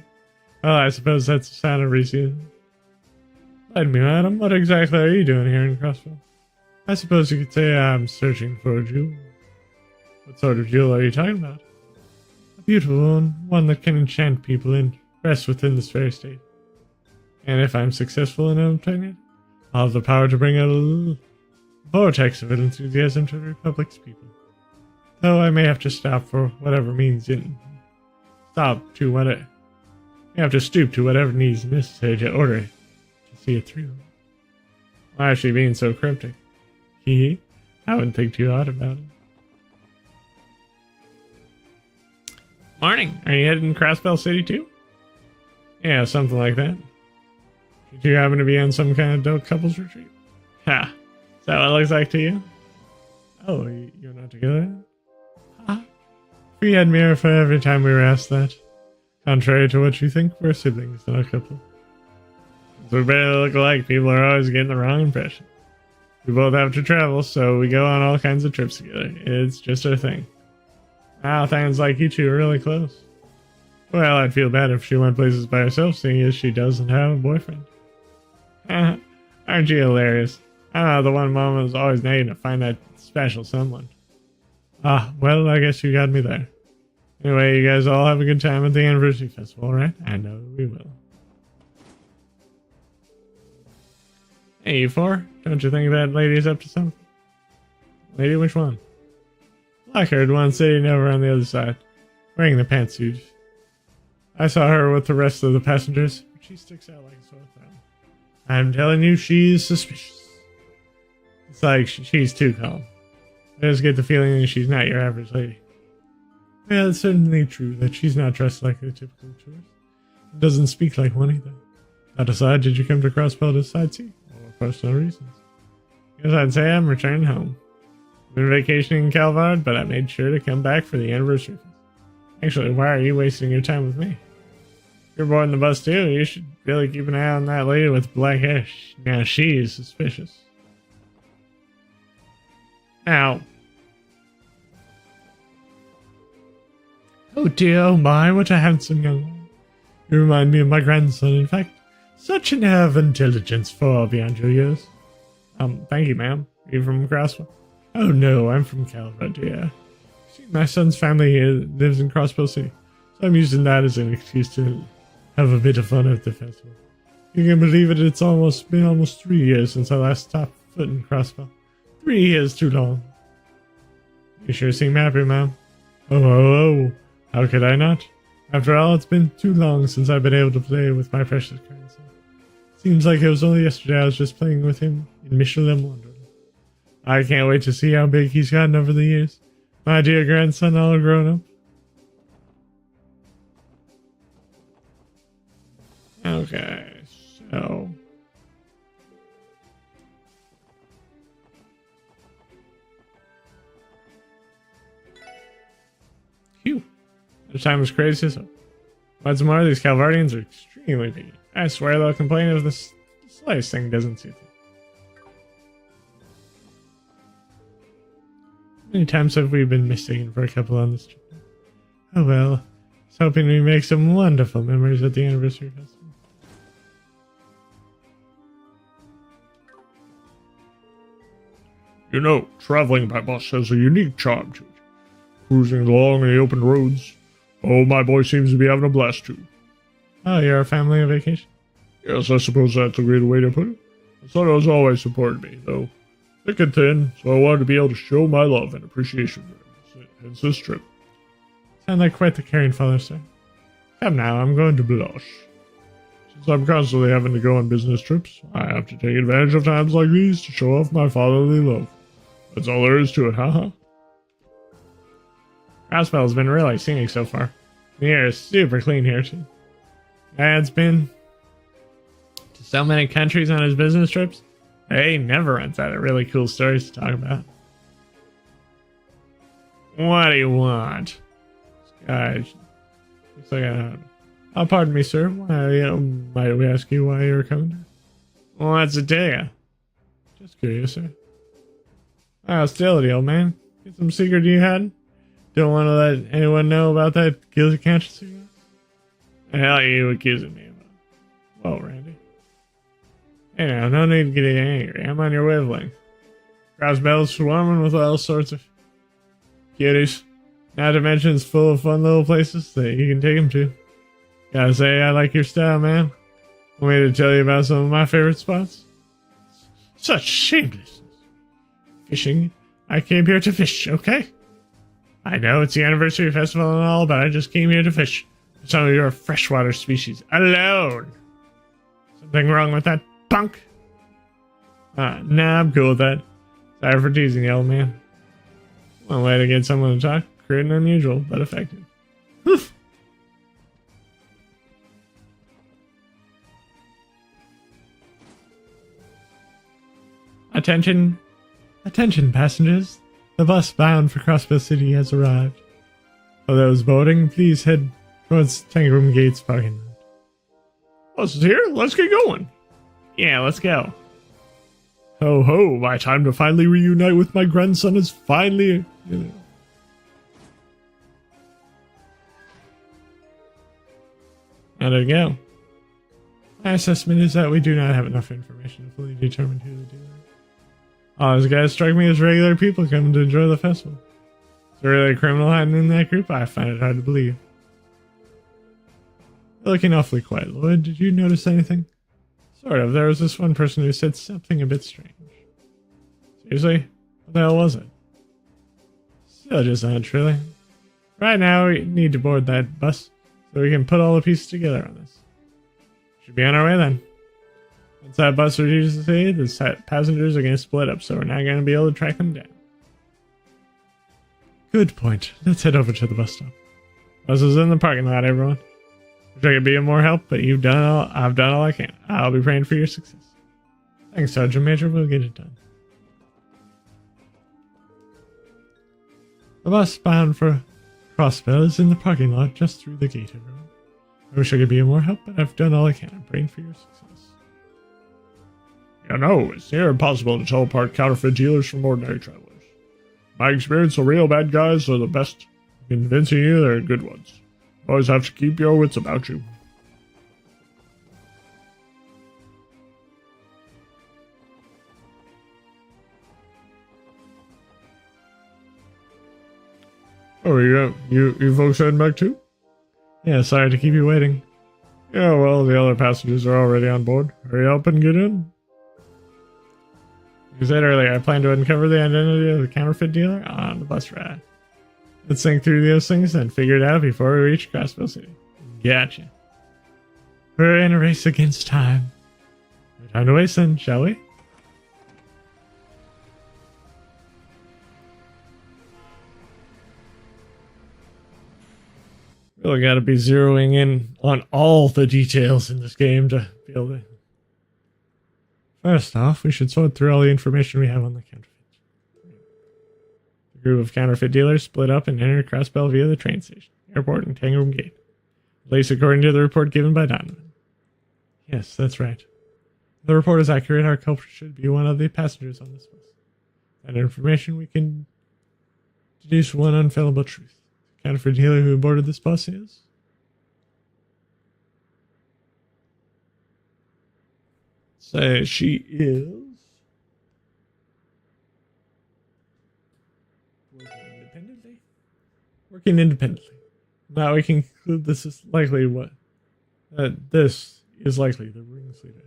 Well, I suppose that's the sound of reason. Pardon me, madam. What exactly are you doing here in Crossville? I suppose you could say I'm searching for a jewel. What sort of jewel are you talking about? A beautiful one that can enchant people and rest within this very state. And if I'm successful in obtaining it, I'll have the power to bring a vortex of enthusiasm to the Republic's people. Though I may have to stop for whatever means in you have to stoop to whatever needs necessary to order it, to see it through. Why is she being so cryptic? Hee, I wouldn't think too hard about it. Morning. Are you heading to Crossbell City too? Yeah, something like that. Did you happen to be on some kind of adult couples retreat? Ha! Is that what it looks like to you? Oh, you're not together? Ha! We had mirror for every time we were asked that. Contrary to what you think, we're siblings, not a couple. Since we barely look alike, people are always getting the wrong impression. We both have to travel, so we go on all kinds of trips together. It's just our thing. Wow, sounds like you two are really close. Well, I'd feel bad if she went places by herself, seeing as she doesn't have a boyfriend. Aren't you hilarious? The one mom is always nagging to find that special someone. Well, I guess you got me there. Anyway, you guys all have a good time at the anniversary festival, right? I know we will. Hey, you four. Don't you think that lady's up to something? Lady, which one? Black-haired one sitting over on the other side, wearing the pantsuit. I saw her with the rest of the passengers, but she sticks out like a sore thumb. I'm telling you, she's suspicious. It's like she's too calm. I just get the feeling that she's not your average lady. Well, it's certainly true that she's not dressed like a typical tourist. And doesn't speak like one either. That aside, did you come to Crossbell to sightsee? Or for personal reasons? Yes, I'd say I'm returning home. I've been vacationing in Calvard, but I made sure to come back for the anniversary fest. Actually, why are you wasting your time with me? If you're boarding the bus too, you should really keep an eye on that lady with black hair. Now she is suspicious. Ow. Oh dear, oh my, what a handsome young man. You remind me of my grandson, in fact. Such an air of intelligence far beyond your years. Thank you, ma'am. Are you from Crossville? Oh no, I'm from Calvert, dear. See, my son's family here lives in Crossbell City, so I'm using that as an excuse to have a bit of fun at the festival. You can believe it, it's been almost 3 years since I last stopped foot in Crossbell. 3 years too long. You sure seem happy, ma'am. Oh. How could I not? After all, it's been too long since I've been able to play with my precious grandson. Seems like it was only yesterday I was just playing with him in Michelin Wonderland. I can't wait to see how big he's gotten over the years. My dear grandson, all grown up. Okay, so... Phew. The time was crazy, so... What's more, these Calvardians are extremely picky. I swear they'll complain if the slightest thing doesn't suit them. How many times have we been mistaken for a couple on this trip? Oh well, I was hoping we make some wonderful memories at the anniversary festival. You know, traveling by bus has a unique charm to it. Cruising along the open roads. Oh, my boy seems to be having a blast too. Oh, you're a family on vacation? Yes, I suppose that's a great way to put it. My son has always supported me, though thick and thin, so I wanted to be able to show my love and appreciation for him. Hence this trip. Sound like quite the caring father, sir. Come now, I'm going to blush. Since I'm constantly having to go on business trips, I have to take advantage of times like these to show off my fatherly love. That's all there is to it, haha. Crossbell's been really scenic so far. The air is super clean here, too. Dad's been to so many countries on his business trips. He never runs out of really cool stories to talk about. What do you want? Guys, looks like pardon me, sir. Why, might we ask you why you're coming? What's it to you? Just curious, sir. Hostility, old man. Get some secret you had? Don't want to let anyone know about that guilty conscience of yours? The hell are you accusing me about? Whoa, Randy. Hey now, no need to get angry. I'm on your wavelength. Crossbell's swarming with all sorts of cuties. Not to mention it's full of fun little places that you can take them to. Gotta say, I like your style, man. Want me to tell you about some of my favorite spots? Such shamelessness. Fishing. I came here to fish, okay? I know it's the anniversary festival and all, but I just came here to fish. Some of your freshwater species alone. Something wrong with that punk? Nah, I'm cool with that. Sorry for teasing you, old man. One way to get someone to talk, crude and unusual, but effective. Attention passengers. The bus bound for Crossbell City has arrived. For those boarding, please head towards Tangram Gates parking lot. Bus is here? Let's get going. Yeah, let's go. Ho ho, my time to finally reunite with my grandson is finally... There we go. My assessment is that we do not have enough information to fully determine who the dealer is. Oh, those guys strike me as regular people coming to enjoy the festival. Is there really a criminal hiding in that group? I find it hard to believe. You're looking awfully quiet, Lloyd. Did you notice anything? Sort of. There was this one person who said something a bit strange. Seriously? What the hell was it? Still just a hunch, really. Right now, we need to board that bus so we can put all the pieces together on this. Should be on our way then. Once that bus reaches the city, the passengers are going to split up, so we're not going to be able to track them down. Good point. Let's head over to the bus stop. Bus is in the parking lot, everyone. Wish I could be of more help, but I've done all I can. I'll be praying for your success. Thanks, Sergeant Major. We'll get it done. The bus bound for Crossbell is in the parking lot just through the gate, everyone. I wish I could be of more help, but I've done all I can. I'm praying for your success. You know, it's near impossible to tell apart counterfeit dealers from ordinary travelers. My experience, the real bad guys are the best, convincing you they're good ones. You always have to keep your wits about you. Oh, you folks heading back too? Yeah, sorry to keep you waiting. Yeah, well, the other passengers are already on board. Hurry up and get in. Like I said earlier, I plan to uncover the identity of the counterfeit dealer on the bus ride. Let's think through those things and figure it out before we reach Crossbell City. Gotcha. We're in a race against time. No time to waste then, shall we? Really gotta be zeroing in on all the details in this game to be able to... First off, we should sort through all the information we have on the counterfeit. The group of counterfeit dealers split up and entered Crossbell via the train station, airport, and Tangram Gate. At least according to the report given by Donovan. Yes, that's right. If the report is accurate, our culprit should be one of the passengers on this bus. That information we can deduce one unfailable truth. The counterfeit dealer who boarded this bus is... Say she is working independently. Now we can conclude this is likely this is likely the ring's leader.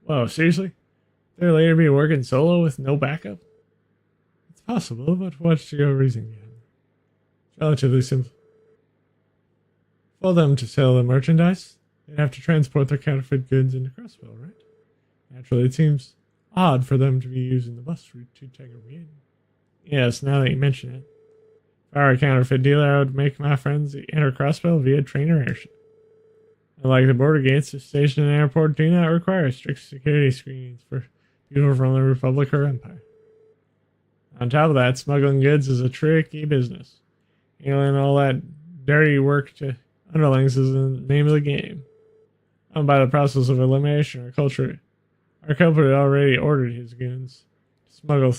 Whoa, seriously? They'll later be working solo with no backup? It's possible, but what's your reason behind it? It's relatively simple. For them to sell the merchandise, they'd have to transport their counterfeit goods into Crossbell, right? Naturally, it seems odd for them to be using the bus route to Tangram Gate. Yes, now that you mention it. If I were a counterfeit dealer, I would make my friends enter Crossbell via train or airship. Unlike the border gates, the station and airport do not require strict security screenings for people from the Republic or Empire. On top of that, smuggling goods is a tricky business. Handling all that dirty work to underlings is the name of the game. By the process of elimination or culture, our culprit already ordered his goons to smuggle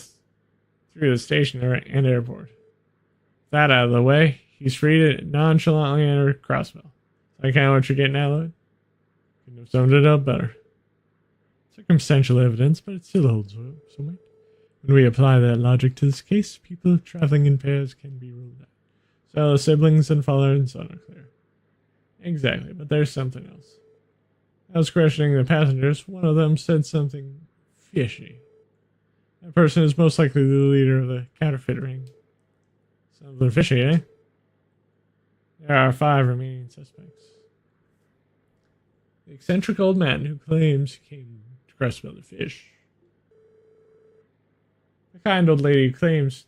through the station and airport. With that out of the way, he's free to nonchalantly enter Crossbell. Is that kind of what you're getting at, Lloyd? Couldn't have summed it up better. Circumstantial evidence, but it still holds so much. When we apply that logic to this case, people traveling in pairs can be ruled out. So the siblings and father and son are clear. Exactly, but there's something else. I was questioning the passengers. One of them said something fishy. That person is most likely the leader of the counterfeit ring. Something fishy, eh? There are 5 remaining suspects. The eccentric old man who claims he came to Crossbell to fish. The kind old lady who claims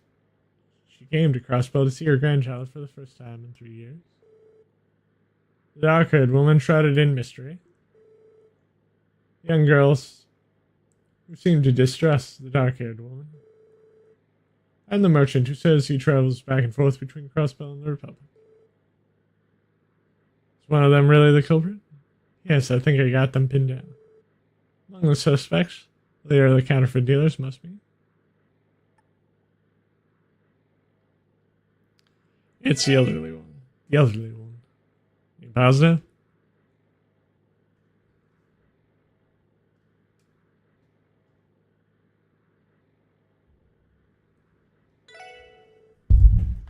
she came to Crossbell to see her grandchild for the first time in 3 years. The dark-haired woman shrouded in mystery. Young girls who seem to distrust the dark-haired woman. And the merchant who says he travels back and forth between Crossbell and the Republic. Is one of them really the culprit? Yes, I think I got them pinned down. Among the suspects, they are the counterfeit dealers, must be. It's the elderly one. The elderly one. You positive?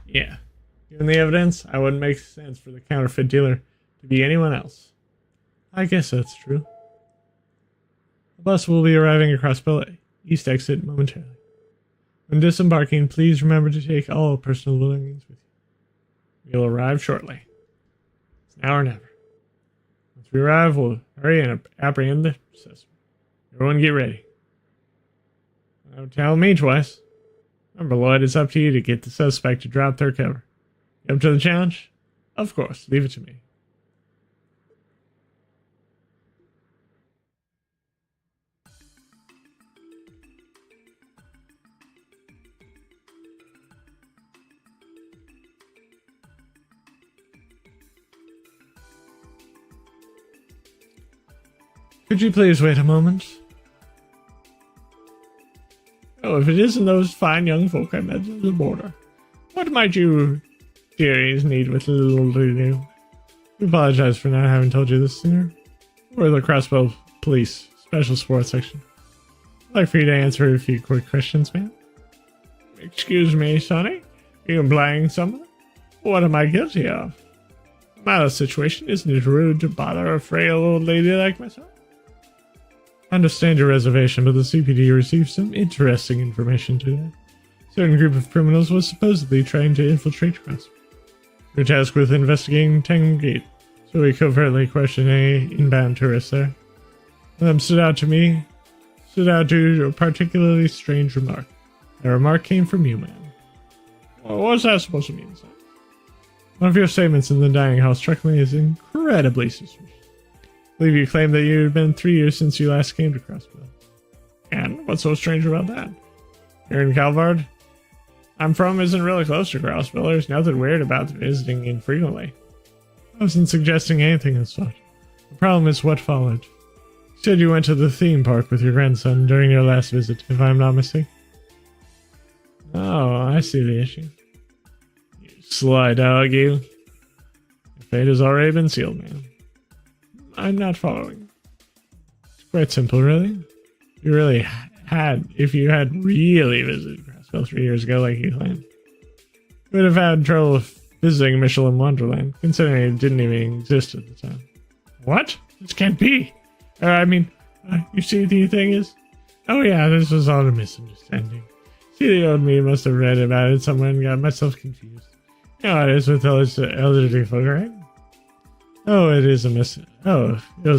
Yeah. Given the evidence, I wouldn't make sense for the counterfeit dealer to be anyone else. I guess that's true. The bus will be arriving across Belay, east exit momentarily. When disembarking, please remember to take all personal belongings with you. We'll arrive shortly. It's now or never. Once we arrive, we'll hurry and apprehend the suspect. Everyone get ready. Don't tell me twice. Remember, Lloyd, it's up to you to get the suspect to drop their cover. You up to the challenge? Of course, leave it to me. Could you please wait a moment? Oh, if it isn't those fine young folk I met at the border, what might you dearies need with a little to do? We apologize for not having told you this sooner. We're the Crossbell Police Special Sports Section. I'd like for you to answer a few quick questions, ma'am. Excuse me, Sonny? Are you implying something? What am I guilty of? I'm out of situation. Isn't it rude to bother a frail old lady like myself? I understand your reservation, but the CPD received some interesting information today. A certain group of criminals was supposedly trying to infiltrate Crossbell. We're tasked with investigating Tangham Gate, so we covertly questioned any inbound tourists there. One of them stood out to a particularly strange remark. That remark came from you, man. Well, what's that supposed to mean, son? One of your statements in the dining hall struck me as incredibly suspicious. I believe you claimed that you had been 3 years since you last came to Crossbell. And what's so strange about that? You're in Calvard? I'm from isn't really close to Crossbell. There's nothing weird about visiting infrequently. I wasn't suggesting anything as such. The problem is what followed. You said you went to the theme park with your grandson during your last visit, if I'm not mistaken. Oh, I see the issue. You sly dog, you. Your fate has already been sealed, man. I'm not following. It's quite simple, really. If you had really visited Crossbell 3 years ago like you claimed, you would have had trouble visiting Michelin Wonderland, considering it didn't even exist at the time. What? This can't be. You see the thing is? Oh yeah, this was all a misunderstanding. See, the old me must have read about it somewhere and got myself confused. You know how it is with those elderly folk, right? Oh, it was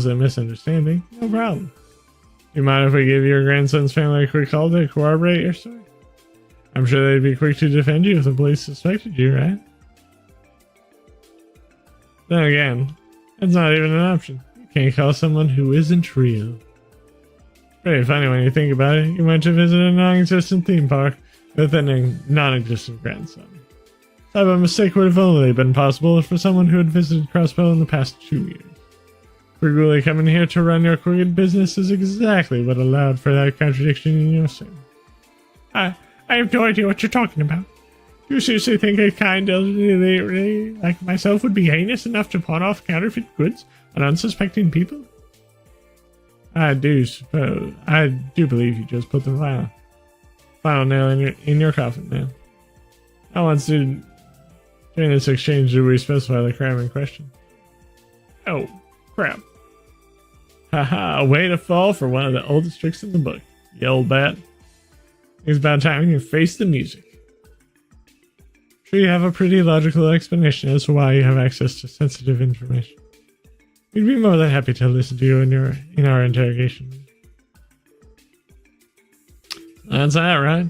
a misunderstanding. No problem. Do you mind if we give your grandson's family a quick call to corroborate your story? I'm sure they'd be quick to defend you if the police suspected you, right? Then again, that's not even an option. You can't call someone who isn't real. It's pretty funny when you think about it. You went to visit a non-existent theme park with a non-existent grandson. Type of mistake would have only been possible for someone who had visited Crossbow in the past 2 years. Frugally coming here to run your crooked business is exactly what allowed for that contradiction in your statement. I have no idea what you're talking about. Do you seriously think a kind elderly like myself would be heinous enough to pawn off counterfeit goods on unsuspecting people? I do believe you just put the final nail in your coffin, man. I want to, during this exchange, do we specify the crime in question? Oh, crap. Haha, a way to fall for one of the oldest tricks in the book, you old bat. It's about time you face the music. Sure, you have a pretty logical explanation as to why you have access to sensitive information. We'd be more than happy to listen to you in our interrogation. That's that, right?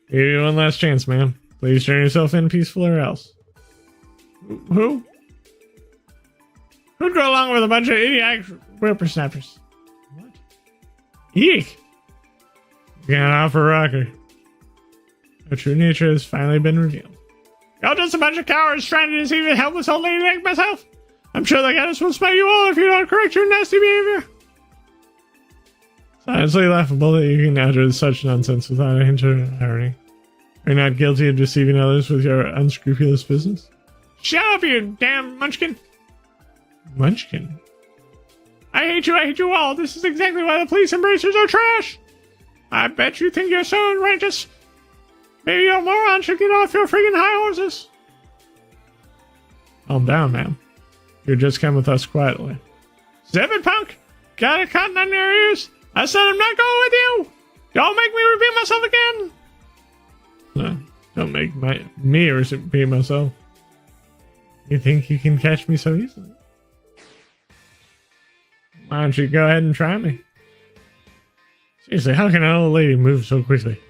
Give you one last chance, ma'am. Please turn yourself in peaceful or else. Who? Who'd go along with a bunch of idiotic whippersnappers? What? Eek! Can't offer rocker. Her true nature has finally been revealed. Y'all just a bunch of cowards trying to deceive a helpless old lady like myself. I'm sure the goddess will smite you all if you don't correct your nasty behavior. It's honestly laughable that you can utter such nonsense without a hint of irony. Are you not guilty of deceiving others with your unscrupulous business? Shut up, you damn munchkin! Munchkin? I hate you all. This is exactly why the police embracers are trash. I bet you think you're so outrageous. Maybe your moron should get off your friggin' high horses. Calm down, ma'am. You just come with us quietly. Zip it, punk! Got a cotton on your ears? I said I'm not going with you! Don't make me repeat myself again! No, don't make me repeat myself. You think you can catch me so easily? Why don't you go ahead and try me? Seriously, how can an old lady move so quickly?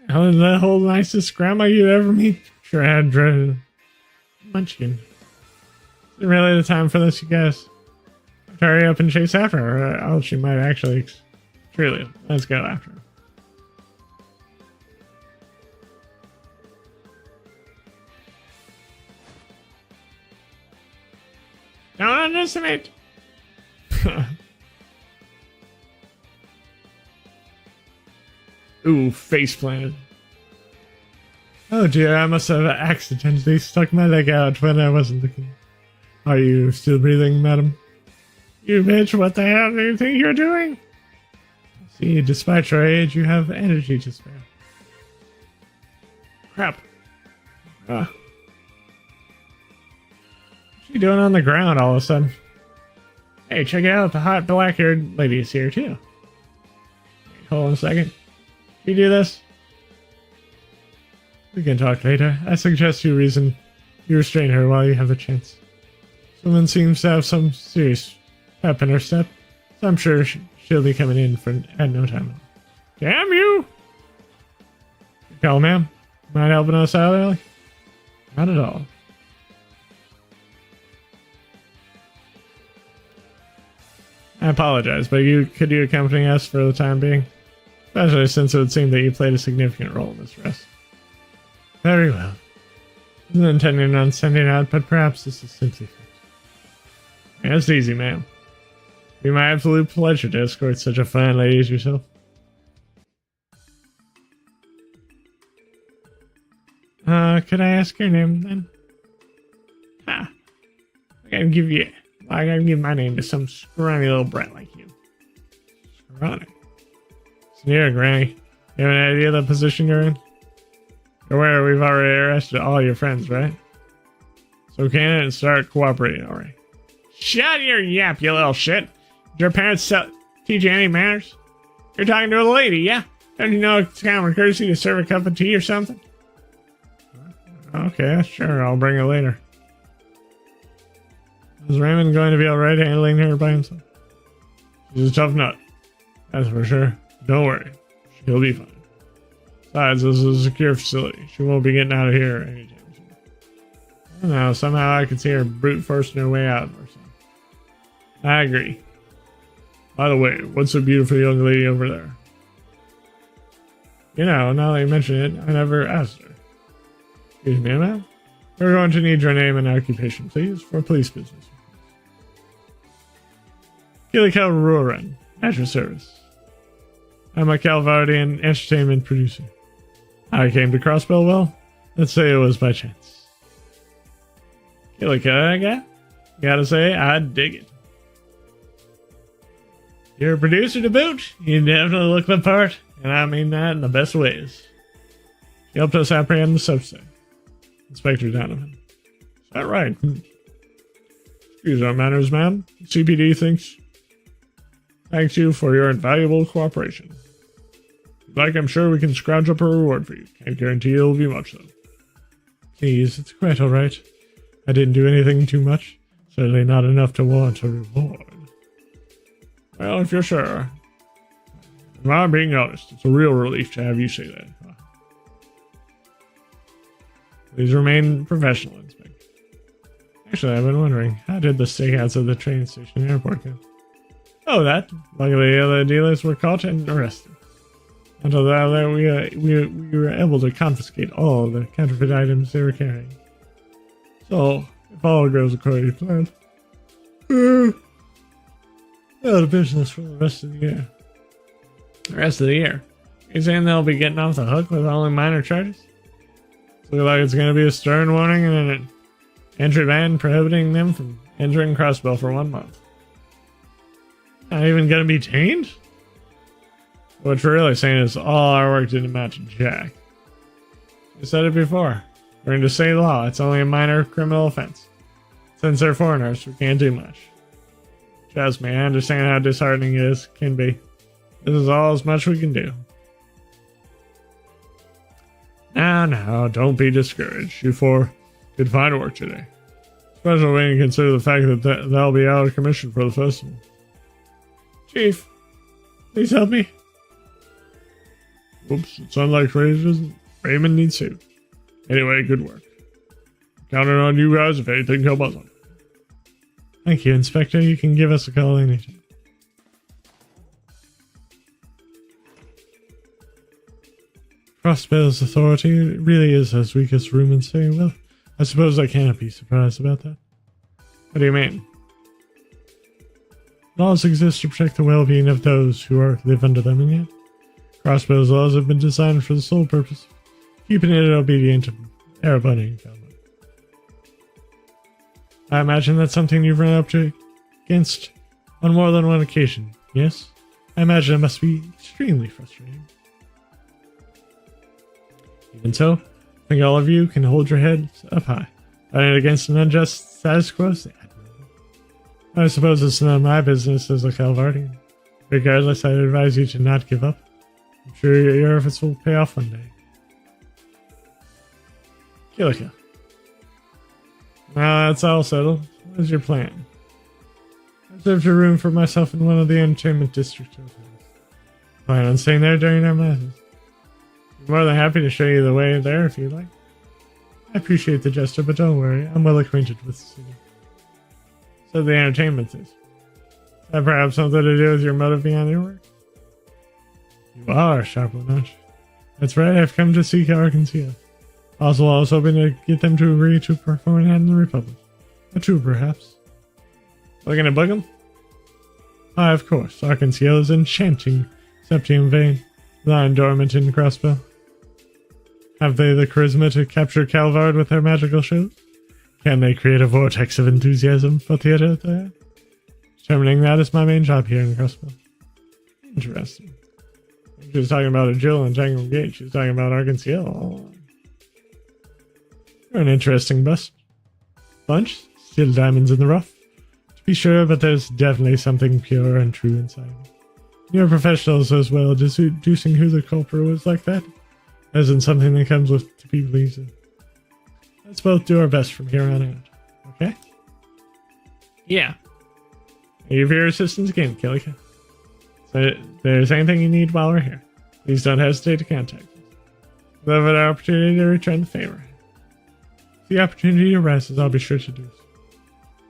How is the whole nicest grandma you'd ever meet? Sure had dreaded munchkin. Is it really the time for this, you guys? Hurry up and chase after her, or else she might actually... Truly, let's go after her. Don't underestimate! Ooh, face planted. Oh dear, I must have accidentally stuck my leg out when I wasn't looking. Are you still breathing, madam? You bitch, what the hell do you think you're doing? See, despite your age, you have energy to spare. Crap. What's she doing on the ground all of a sudden? Hey, check it out, the hot black-haired lady is here too. Hold on a second. Can you do this? We can talk later. I suggest you restrain her while you have the chance. Someone seems to have some serious pep in her step, so I'm sure she'll be coming in at no time. Damn you! Good call, ma'am. Mind helping us out, Ellie? Not at all. I apologize, but could you accompany us for the time being? Especially since it would seem that you played a significant role in this arrest. Very well. I wasn't intending on sending out, but perhaps this is simply fixed. That's easy, ma'am. It'd be my absolute pleasure to escort such a fine lady as yourself. Could I ask your name then? I gotta give my name to some scrawny little brat like you. Scrawny? Sneer, Granny. You have an idea of the position you're in? You're aware we've already arrested all your friends, right? So can it start cooperating already? Shut your yap, you little shit. Did your parents teach you any manners? You're talking to a lady, yeah? Don't you know it's common courtesy to serve a cup of tea or something? Okay, sure, I'll bring her later. Is Raymond going to be alright handling her by himself? She's a tough nut. That's for sure. Don't worry. She'll be fine. Besides, this is a secure facility. She won't be getting out of here anytime soon. I don't know, somehow I could see her brute forcing her way out or something. I agree. By the way, what's the beautiful young lady over there? You know, now that you mention it, I never asked her. Excuse me, ma'am? We're going to need your name and occupation, please, for police business. Killikel Ruren, at your service. I'm a Calvardian entertainment producer. I came to Crossbell, well, let's say it was by chance. Killikel, gotta say, I dig it. You're a producer to boot. You definitely look the part, and I mean that in the best ways. She helped us apprehend the subset. Inspector Donovan. Is that right? Excuse our manners, ma'am. CPD thanks you for your invaluable cooperation. Like, I'm sure we can scrounge up a reward for you. Can't guarantee it'll be much, though. Please, it's quite alright. I didn't do anything too much. Certainly not enough to warrant a reward. Well, if you're sure. If I'm being honest, it's a real relief to have you say that. Please remain professional, Inspector. Actually, I've been wondering, how did the stakeouts of the train station and airport go? Oh, that. Luckily, the other dealers were caught and arrested. Until that, we were able to confiscate all the counterfeit items they were carrying. So, if all goes according to plan, we're out of business for the rest of the year. The rest of the year? You're saying they'll be getting off the hook with only minor charges? Looks like it's going to be a stern warning and an entry ban prohibiting them from entering Crossbell for 1 month. Not even going to be tamed? What you're really saying is all our work didn't match Jack. You said it before. According to state law, it's only a minor criminal offense. Since they're foreigners, we can't do much. Trust me, I understand how disheartening it can be. This is all as much we can do. Now, don't be discouraged. You four did fine work today. Especially when you consider the fact that they'll be out of commission for the festival. Chief, please help me. Oops, it's unlike Raymond needs to. Anyway, good work. Counting on you guys if anything comes up. Thank you, Inspector. You can give us a call anytime. Crossbell's authority really is as weak as rumors say. Well, I suppose I can't be surprised about that. What do you mean? Laws exist to protect the well-being of those who live under them, and yet Crossbell's laws have been designed for the sole purpose of keeping it obedient to everybody in Calvin. I imagine that's something you've run up against on more than one occasion, yes? I imagine it must be extremely frustrating. Even so, I think all of you can hold your heads up high. Fighting against an unjust status quo is admirable. I suppose it's none of my business as a Calvardian. Regardless, I'd advise you to not give up. I'm sure your efforts will pay off one day. Killikel. Now that's all settled. What is your plan? I reserved a room for myself in one of the entertainment district hotels. Plan on staying there during our masses. I'm more than happy to show you the way there if you'd like. I appreciate the gesture, but don't worry, I'm well acquainted with the city. So the entertainment is. Does that perhaps something to do with your motive behind your work? You are sharp enough. That's right, I've come to seek Arkansas. Also, I was hoping to get them to agree to perform it in the Republic. A two, perhaps. Looking to book them? Ah, of course. Arkansas is enchanting Septium Vein, lying dormant in Crossbell. Have they the charisma to capture Calvard with their magical shows? Can they create a vortex of enthusiasm for theater there? Determining that is my main job here in Crossbell. Interesting. She was talking about a Jill and Tangled Gate. She was talking about Arkansas. You're an interesting bunch. Still diamonds in the rough. To be sure, but there's definitely something pure and true inside. You're professionals as well, deducing who the culprit was like that. Isn't something that comes with to people easy. Let's both do our best from here on out. Okay? Yeah. Thank you for your assistance again, Killikel. So if there's anything you need while we're here, please don't hesitate to contact us. Love an opportunity to return the favor. If the opportunity arises, I'll be sure to do so.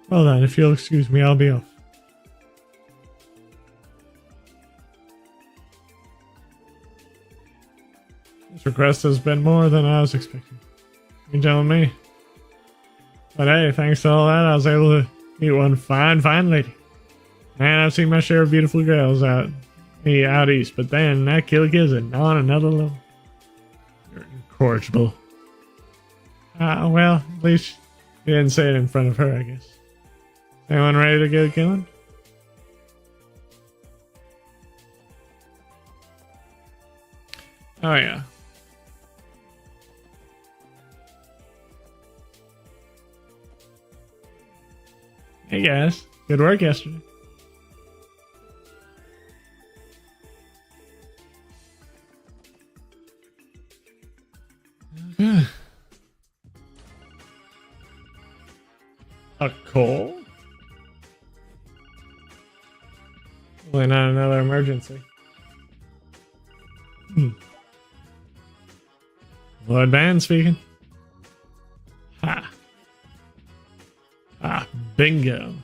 Well then, if you'll excuse me, I'll be off. This request has been more than I was expecting. You telling me? But hey, thanks to all that, I was able to meet one fine lady. Man, I've seen my share of beautiful girls out east, but then that kill gives it on another level. You're incorrigible. Well, at least you didn't say it in front of her, I guess. Anyone ready to get going? Oh yeah. Hey guys, good work yesterday. A call? Probably not another emergency. Lord Ban speaking. Ha. Bingo.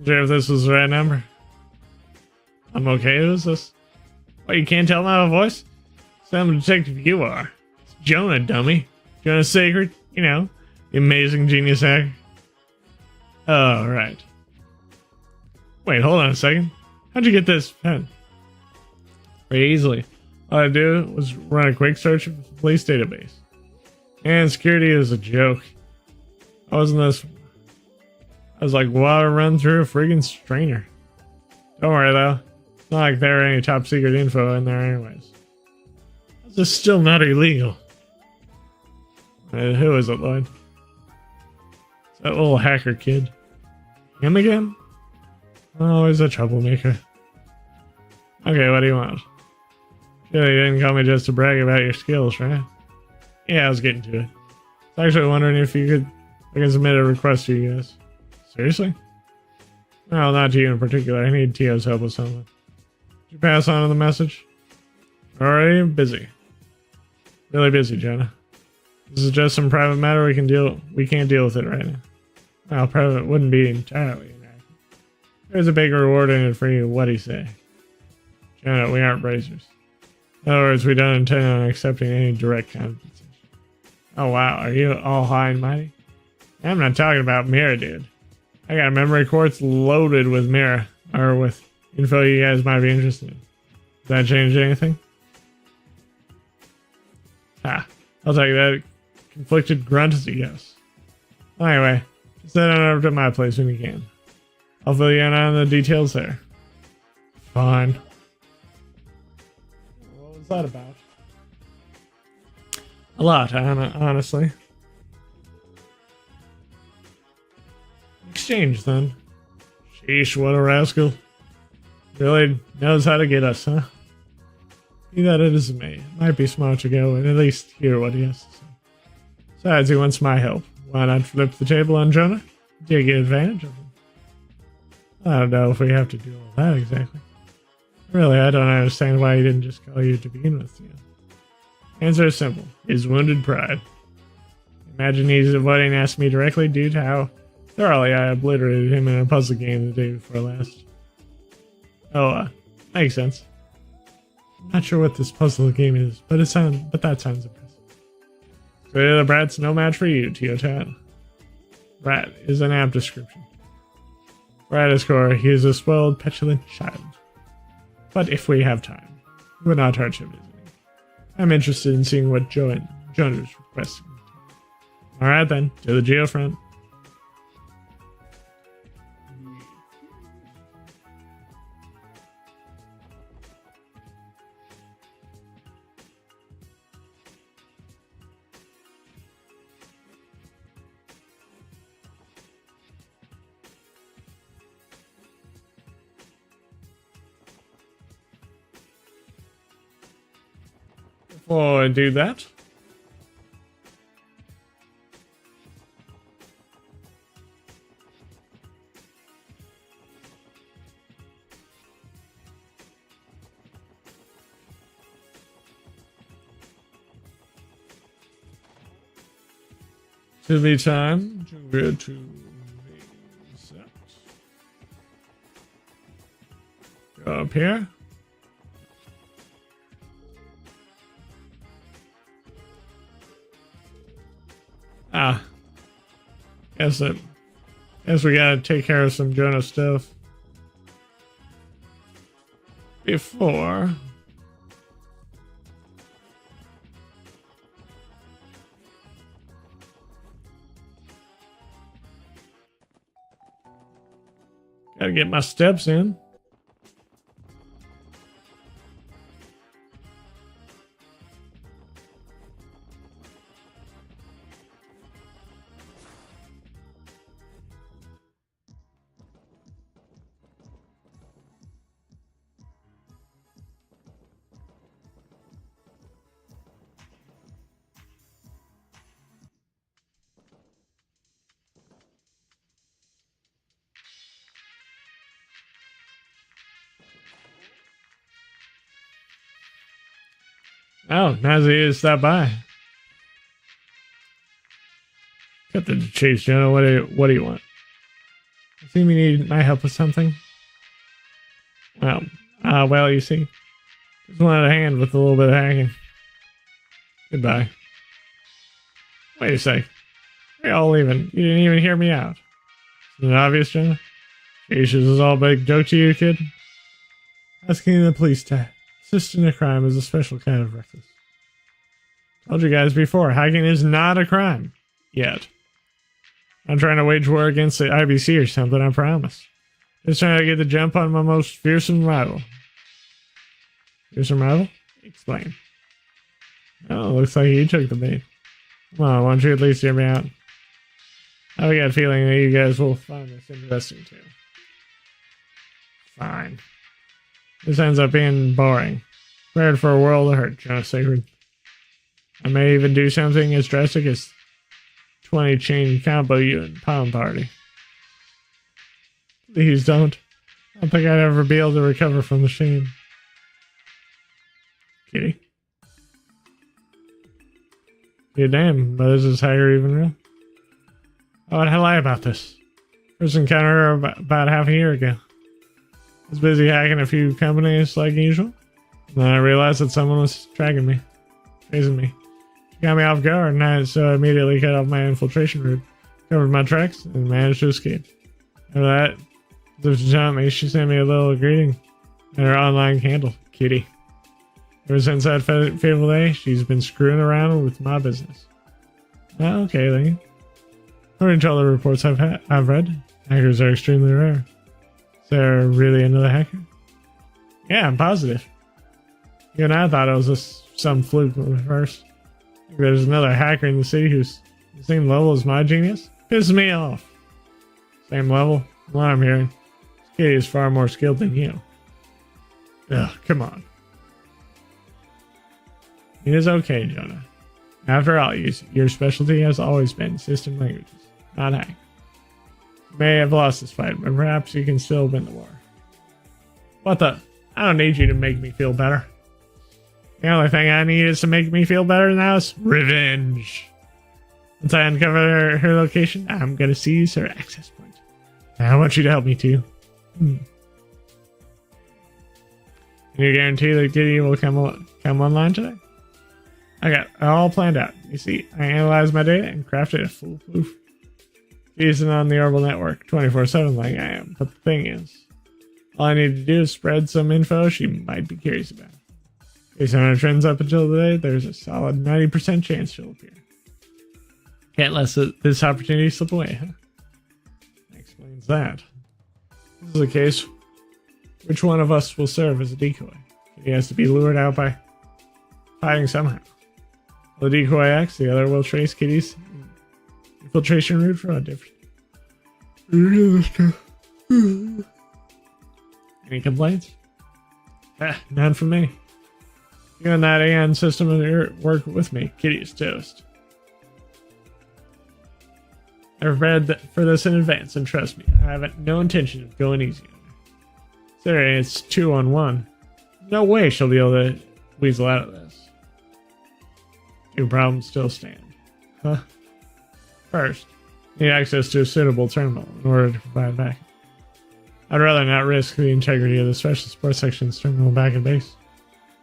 Sure if this was the right number. I'm okay. Who's this? What, you can't tell my voice? Some detective you are. It's Jonah, dummy. Jonah Sacred, you know, the amazing genius hacker. Oh, right. Wait, hold on a second. How'd you get this pen? Very easily. All I do was run a quick search of the police database. And security is a joke. I was like water run through a friggin' strainer. Don't worry though. It's not like there are any top secret info in there anyways. This is still not illegal. Who is it, Lloyd? It's that little hacker kid. Him again? Always a troublemaker. Okay, what do you want? Surely you didn't call me just to brag about your skills, right? Yeah, I was getting to it. I was actually wondering if I can submit a request to you guys. Seriously? No, not to you in particular. I need Tio's help with something. Did you pass on the message? Already busy. Really busy, Jonah. This is just some private matter we can't deal with it right now. Well, private wouldn't be entirely inaccurate. There's a big reward in it for you, what do you say? Jonah, we aren't bracers. In other words, we don't intend on accepting any direct compensation. Oh wow, are you all high and mighty? I'm not talking about Mira, dude. I got memory quartz loaded with Mira, or with info you guys might be interested in. Does that change anything? I'll take that conflicted grunt as a yes. Anyway, just head on over to my place when you can. I'll fill you in on the details there. Fine. What was that about? A lot, honestly. Exchange, then. Sheesh, what a rascal. Really knows how to get us, huh? Be that it is me. Might be smart to go and at least hear what he has to say. Besides, he wants my help. Why not flip the table on Jonah? Take advantage of him. I don't know if we have to do all that exactly. Really, I don't understand why he didn't just call you to begin with. You know. Answer is simple. His wounded pride. Imagine he's avoiding asking me directly due to how thoroughly I obliterated him in a puzzle game the day before last. Oh, makes sense. I'm not sure what this puzzle game is, but that sounds impressive. So the Brat's no match for you, Tio-Tan. Brat is an apt description. Brat is core, he is a spoiled, petulant child. But if we have time, it would not hurt you visiting. I'm interested in seeing what Jonah's requesting. Alright then, to the Geofront. Before I do that, Should be time to go to reset. Go up here. Guess we gotta take care of some Jonah stuff before. Gotta get my steps in. Oh, Nazi stopped by. Cut the chase, Jonah. What do you want? I seem you need my help with something. Well, you see, just wanted a hand with a little bit of hacking. Goodbye. Wait a sec. You're all leaving. You didn't even hear me out. Isn't it obvious, Jonah? Chase is all a big joke to you, kid? Asking the police to assist in a crime is a special kind of reckless. Told you guys before, hacking is not a crime. Yet. I'm trying to wage war against the IBC or something, I promise. Just trying to get the jump on my most fearsome rival. Fearsome rival? Explain. Oh, looks like you took the bait. Come on, why don't you at least hear me out? I got a feeling that you guys will find this interesting too. Fine. This ends up being boring. Prepared for a world of hurt, Jonah Sacred. I may even do something as drastic as 20 chain combo you and Palm Party. Please don't. I don't think I'd ever be able to recover from the shame. Kitty? Yeah, damn, but is this hacker even real? Oh, I'd lie about this. First encountered her about half a year ago. I was busy hacking a few companies like usual. And then I realized that someone was tracking me. Chasing me. She got me off guard, so I immediately cut off my infiltration route. Covered my tracks, and managed to escape. After that, as if to taunt me, she sent me a little greeting and her online candle, Kitty. Ever since that fateful day, she's been screwing around with my business. Oh, okay, then. According to all the reports I've read, hackers are extremely rare. Is there really another hacker? Yeah, I'm positive. Even I thought it was just some fluke at first. There's another hacker in the city who's the same level as my genius. Pisses me off. Same level? What I'm hearing. This kitty is far more skilled than you. Ugh, come on. It is okay, Jonah. After all, your specialty has always been system languages, not hacking. You may have lost this fight, but perhaps you can still win the war. What the? I don't need you to make me feel better. The only thing I need is to make me feel better now is revenge. Once I uncover her location, I'm gonna seize her access point. I want you to help me too. Can you guarantee that Kitty will come online today? I got it all planned out. You see, I analyzed my data and crafted a foolproof. She isn't on the Orbital network 24/7 like I am, but the thing is, all I need to do is spread some info she might be curious about. Based on her trends up until today, there's a solid 90% chance she'll appear. Can't let this opportunity slip away, huh? That explains that. This is the case. Which one of us will serve as a decoy? He has to be lured out by fighting somehow. The decoy acts, the other will trace Kitty's infiltration route for a different. Any complaints? None from me. You and that AN system work with me. Kitty is toast. I've read for this in advance, and trust me, I have no intention of going easy on her. Considering it's 2-on-1, no way she'll be able to weasel out of this. Two problems still stand. Huh? First, need access to a suitable terminal in order to provide backup. I'd rather not risk the integrity of the Special Support Section's terminal back at base.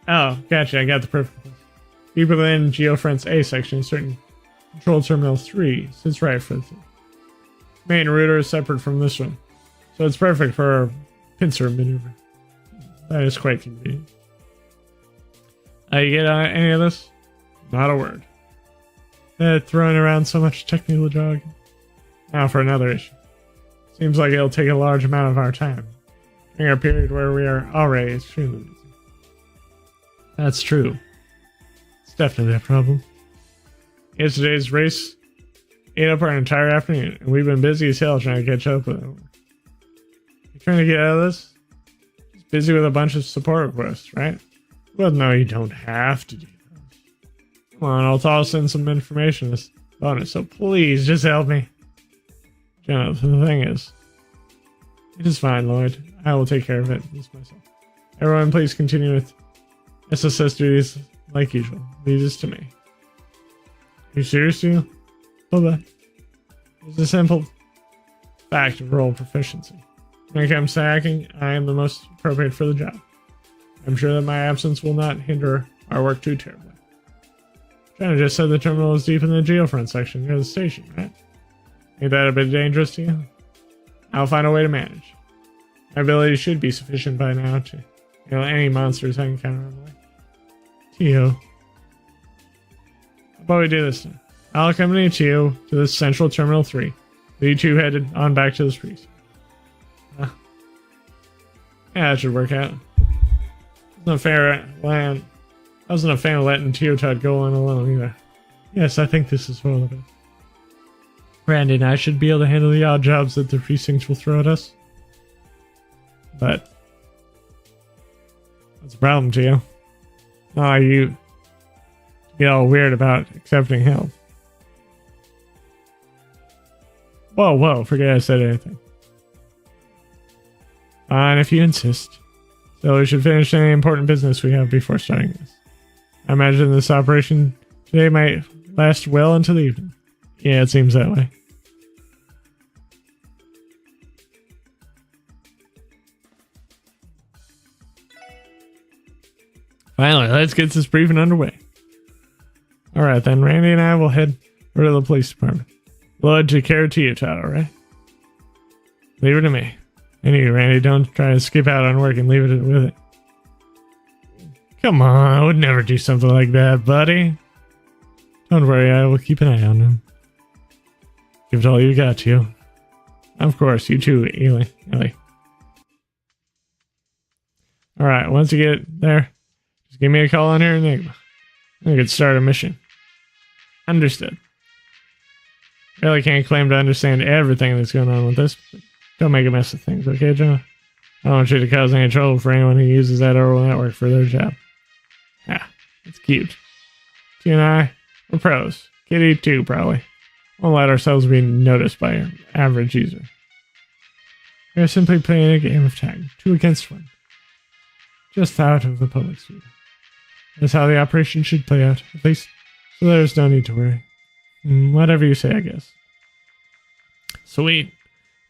Oh, gotcha, I got the perfect place. Deep within Geofront's A section, certain Control Terminal 3 sits right for the main router is separate from this one, so it's perfect for our pincer maneuver. That is quite convenient. You get any of this? Not a word. They're throwing around so much technical jargon. Now for another issue. Seems like it'll take a large amount of our time, during a period where we are already extremely busy. That's true. It's definitely a problem. Yesterday's race ate up our entire afternoon, and we've been busy as hell trying to catch up with it. You trying to get out of this? Just busy with a bunch of support requests, right? Well, no, you don't have to do those. Come on, I'll toss in some information as bonus, so please just help me. Jonathan, the thing is, it is fine, Lloyd. I will take care of it just myself. Everyone, please continue with SSS duties like usual. Leave this to me. Are you serious, you? Hold on. It's a simple fact of role proficiency. When it comes to hacking, I am the most appropriate for the job. I'm sure that my absence will not hinder our work too terribly. Jenna just said the terminal is deep in the Geofront section near the station, right? Ain't that a bit dangerous to you? I'll find a way to manage. My ability should be sufficient by now to kill any monsters I encounter on the way. Tio. How about we do this now? I'll accompany Tio to the Central Terminal 3. You two headed on back to the streets. Yeah, that should work out. I wasn't a fan of letting Teotod go on alone either. Yes, I think this is one of it. Randy and I should be able to handle the odd jobs that the precincts will throw at us. But what's the problem, Tio? Oh, you get all weird about accepting help. Whoa, forget I said anything. Fine, if you insist. So we should finish any important business we have before starting this. I imagine this operation today might last well into the evening. Yeah, it seems that way. Finally, let's get this briefing underway. Alright then, Randy and I will head over to the police department. Blood to care of Teotod, alright? Leave it to me. And you, Randy, don't try to skip out on work and leave it with it. Come on, I would never do something like that, buddy. Don't worry, I will keep an eye on him. Give it all you got, to you. Of course, you too, Ellie. Alright, once you get there, just give me a call on your Enigma. I could start a mission. Understood. Really can't claim to understand everything that's going on with this, but don't make a mess of things, okay, Jonah? I don't want you to cause any trouble for anyone who uses that oral network for their job. Yeah, it's cute. You and I, we're pros. Kitty too, probably. Won't let ourselves be noticed by an average user. We are simply playing a game of tag, 2 against 1. Just out of the public sphere. That's how the operation should play out, at least, so there's no need to worry. Whatever you say, I guess. Sweet.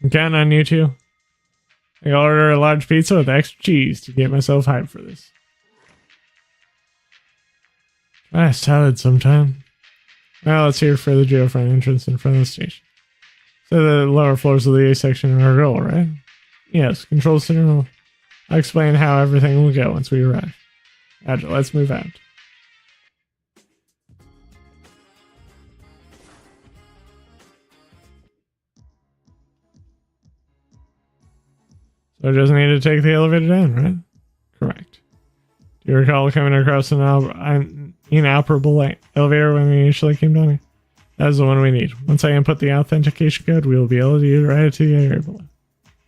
I'm counting on you two. I'll order a large pizza with extra cheese to get myself hyped for this. Try a salad sometime. Well, let's hear for the Geofront entrance in front of the station. So the lower floors of the A section are our goal, right? Yes, control center. I'll explain how everything will go once we arrive. Agile, let's move out. So it doesn't need to take the elevator down, right? Correct. Do you recall coming across an inoperable elevator when we initially came down here? That is the one we need. Once I input the authentication code, we will be able to write it to the area below.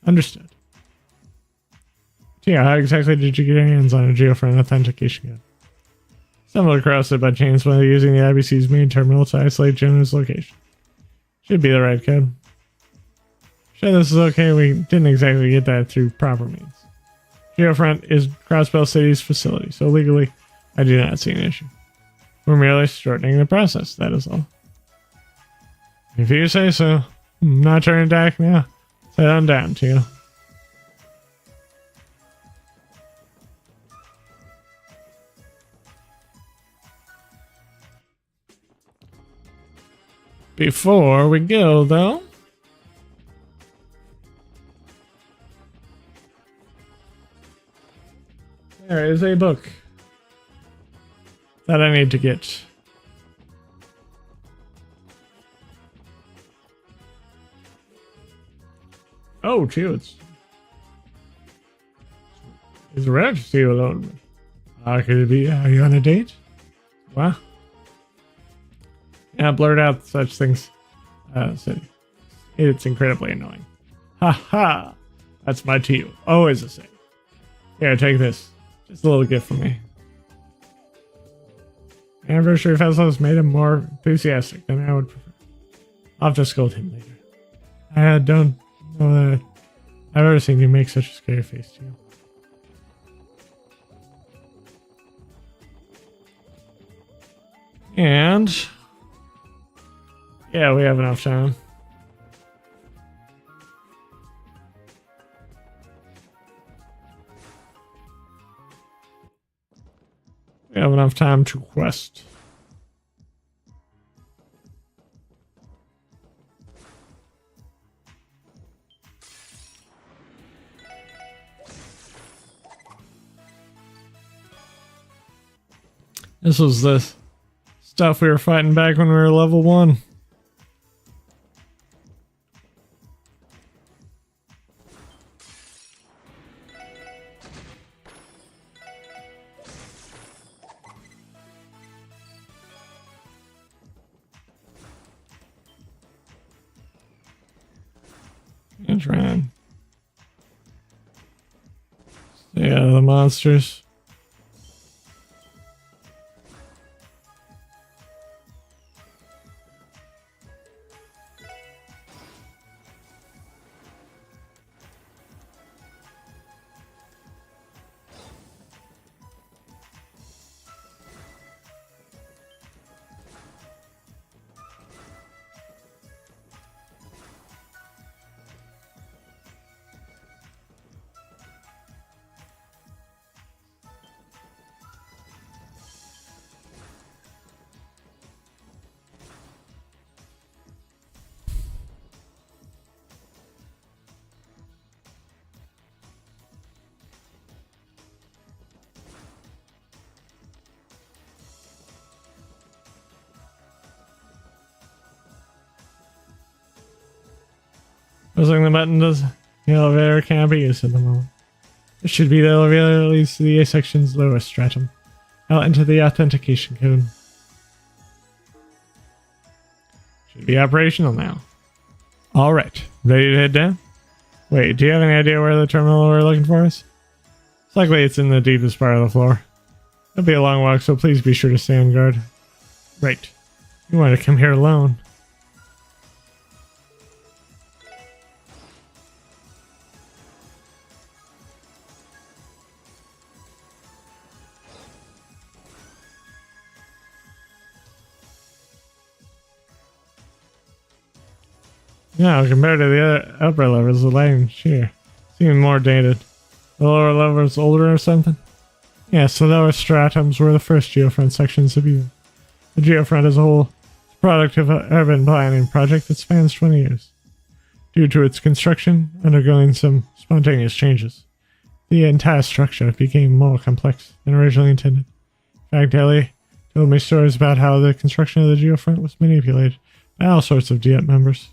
Understood. So yeah, how exactly did you get your hands on a Geofront authentication code? Stumbled across it by chance while using the IBC's main terminal to isolate Jonah's location. Should be the right code. Sure, this is okay. We didn't exactly get that through proper means. Geofront is Crossbell City's facility, so legally, I do not see an issue. We're merely shortening the process, that is all. If you say so. I'm not turning back now. Say on down to you. Before we go, though, there is a book that I need to get. Oh, gee, it's rare to see you alone. Could it be? Are you on a date? What? Yeah, blurt out such things. It's incredibly annoying. Ha ha! That's my to you. Always the same. Here, take this. Just a little gift from me. Anniversary festivals made him more enthusiastic than I would prefer. I'll have to scold him later. I don't know that I've ever seen you make such a scary face to you. And yeah, we have enough time. We have enough time to quest. This was the stuff we were fighting back when we were level 1. That's right. Stay out of the monsters. Pressing the button does the elevator can't be used at the moment. It should be the elevator that leads to the A section's lowest stratum, out into the authentication code. Should be operational now. Alright, ready to head down? Wait, do you have any idea where the terminal we're looking for is? It's likely it's in the deepest part of the floor. It'll be a long walk, so please be sure to stay on guard. Right. You want to come here alone. Now, compared to the other upper levels, the lighting here seem more dated. The lower levels older or something? Yes, the lower stratums were the first geofront sections of view. The geofront as a whole is a product of an urban planning project that spans 20 years. Due to its construction undergoing some spontaneous changes, the entire structure became more complex than originally intended. In fact, Ellie told me stories about how the construction of the geofront was manipulated by all sorts of DEP members.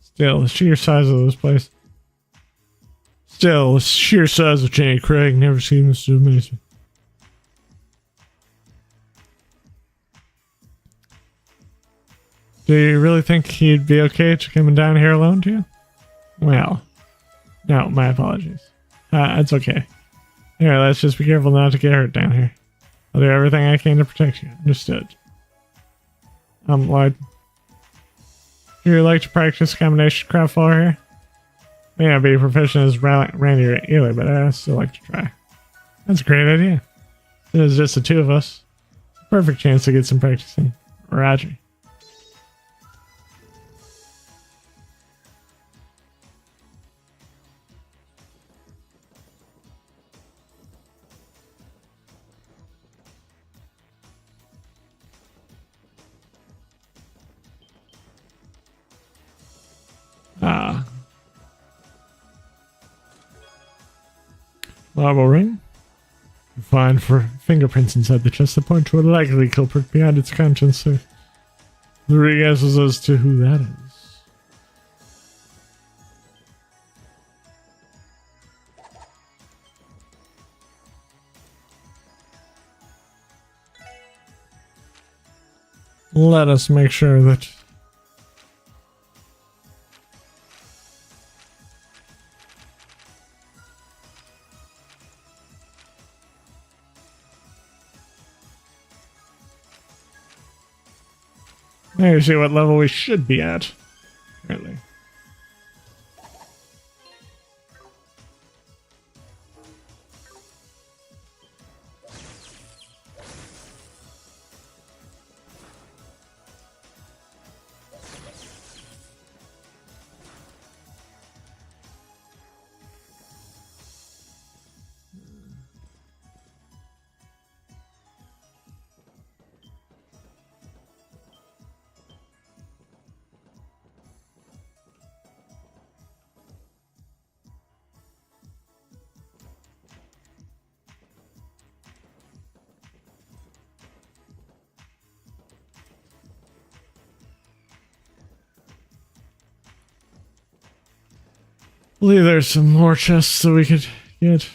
Still, the sheer size of this place. Still, the sheer size of Jenny Craig never seems to amaze me. Do you really think he'd be okay to coming down here alone to you? Well, no, my apologies. It's okay. Here, let's just be careful not to get hurt down here. I'll do everything I can to protect you. Understood. Lloyd. Do you like to practice combination craft while here? May not be proficient as Randy or Ely, but I still like to try. That's a great idea. There's just the two of us. Perfect chance to get some practicing. Raji. Ah. Marble ring. Fine for fingerprints inside the chest that point to a likely culprit behind its conscience. So the ring answers as to who that is. Let us make sure that maybe see what level we should be at. Apparently. I believe there's some more chests that we could get.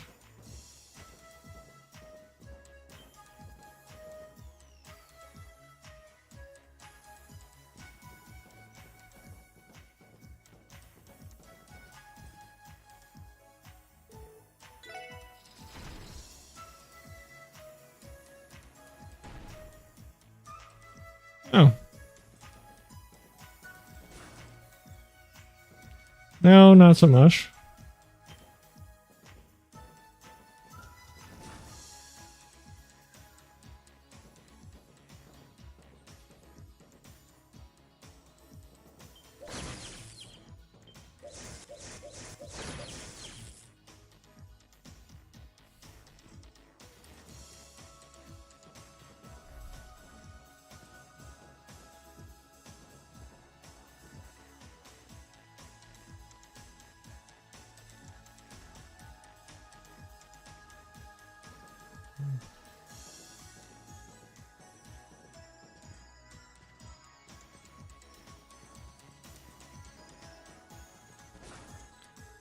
Oh. No, not so much.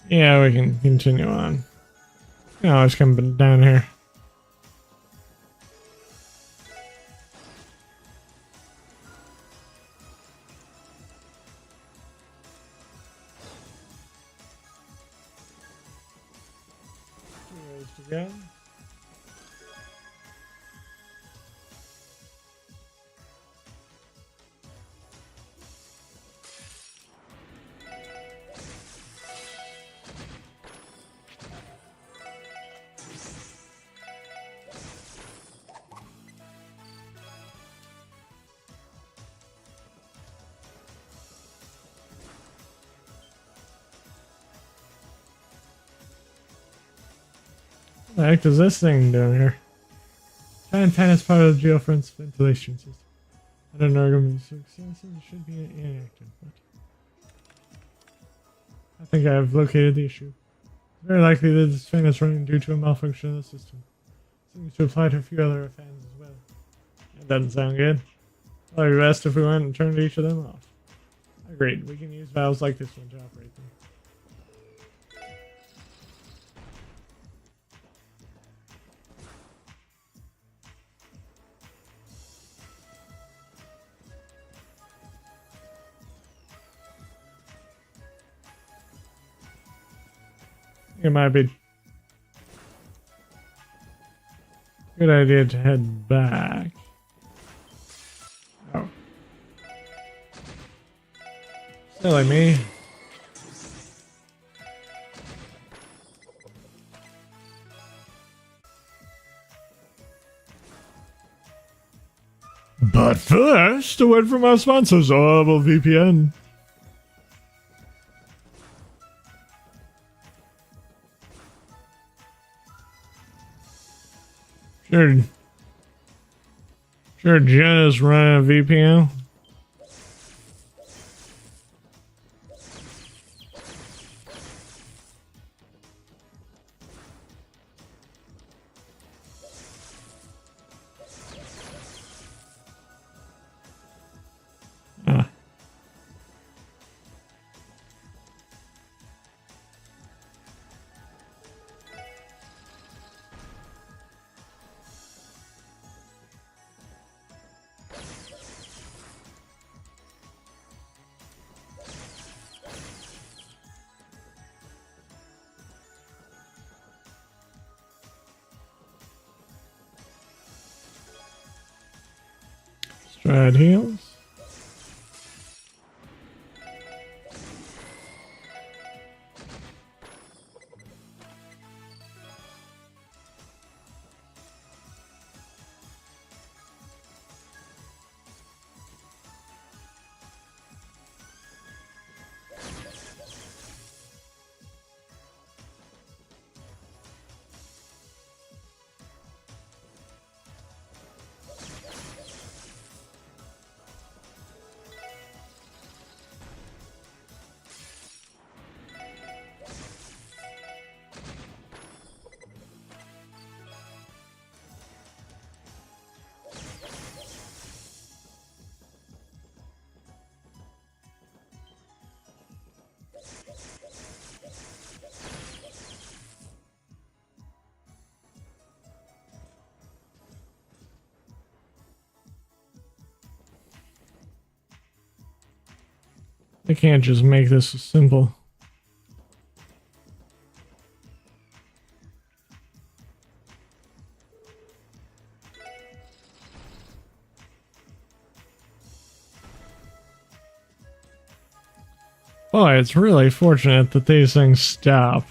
Yeah, we can continue on. Oh, it's coming down here. Two ways to go. What the heck is this thing doing here? Giant fan is part of the geofence ventilation system. I don't know if it's success, it should be inactive, but I think I have located the issue. It's very likely that this fan is running due to a malfunction in the system. Seems to apply to a few other fans as well. That doesn't sound good. Probably best if we went and turned each of them off. Agreed, we can use valves like this one to operate them. It might be a good idea to head back. Oh. Silly me. But first, a word from our sponsors, Orbital VPN. Sure, Jen is running a VPN. Stride heals. They can't just make this simple. Boy, it's really fortunate that these things stop.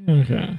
Okay.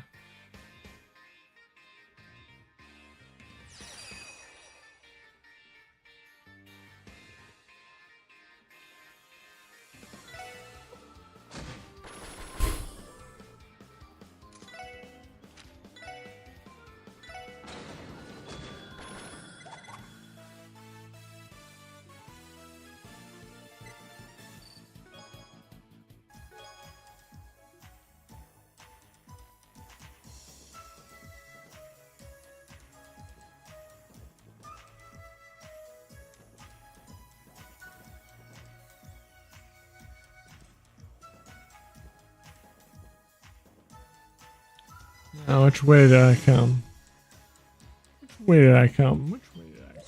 Now, which way did I come? Which way did I come? Which way did I come?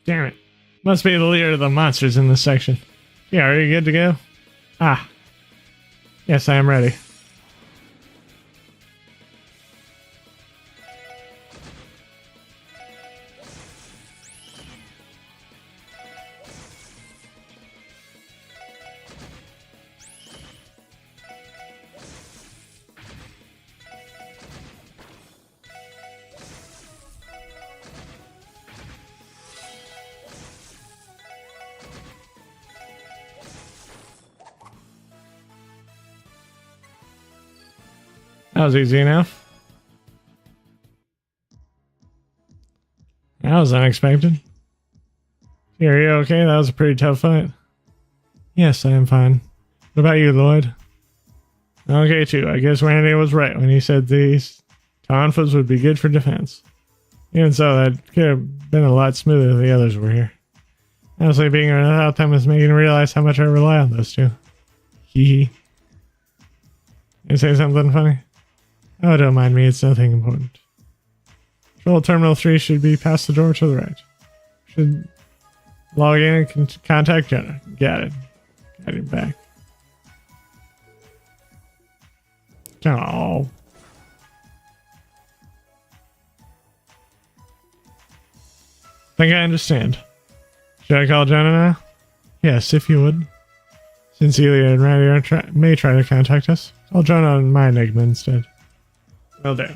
Damn it. Must be the leader of the monsters in this section. Yeah, are you good to go? Ah. Yes, I am ready. That was easy enough. That was unexpected. Are you okay? That was a pretty tough fight. Yes, I am fine. What about you, Lloyd? Okay, too. I guess Randy was right when he said these Tonfas would be good for defense. Even so, that could have been a lot smoother if the others were here. Honestly, being without them is making me realize how much I rely on those two. Hee hee. You say something funny? Oh, don't mind me. It's nothing important. Control Terminal 3 should be past the door to the right. Should log in and contact Jenna. Got it. Got it back. Oh. Think I understand. Should I call Jenna now? Yes, if you would. Since Celia and Randy may try to contact us, I'll join on my Enigma instead. Will do.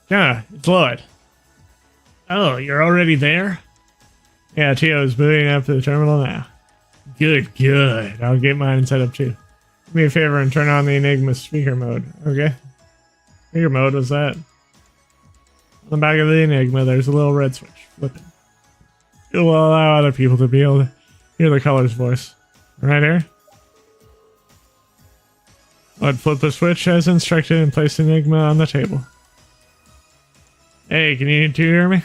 Yeah, it's Lloyd. Oh, you're already there? Yeah, Tio is booting up to the terminal now. Good, good. I'll get mine set up too. Do me a favor and turn on the Enigma speaker mode, okay? Speaker mode, what's that? On the back of the Enigma, there's a little red switch. Flip it. It will allow other people to be able to hear the caller's voice. Right here? I'd flip the switch as instructed and place the Enigma on the table. Hey, can you two hear me?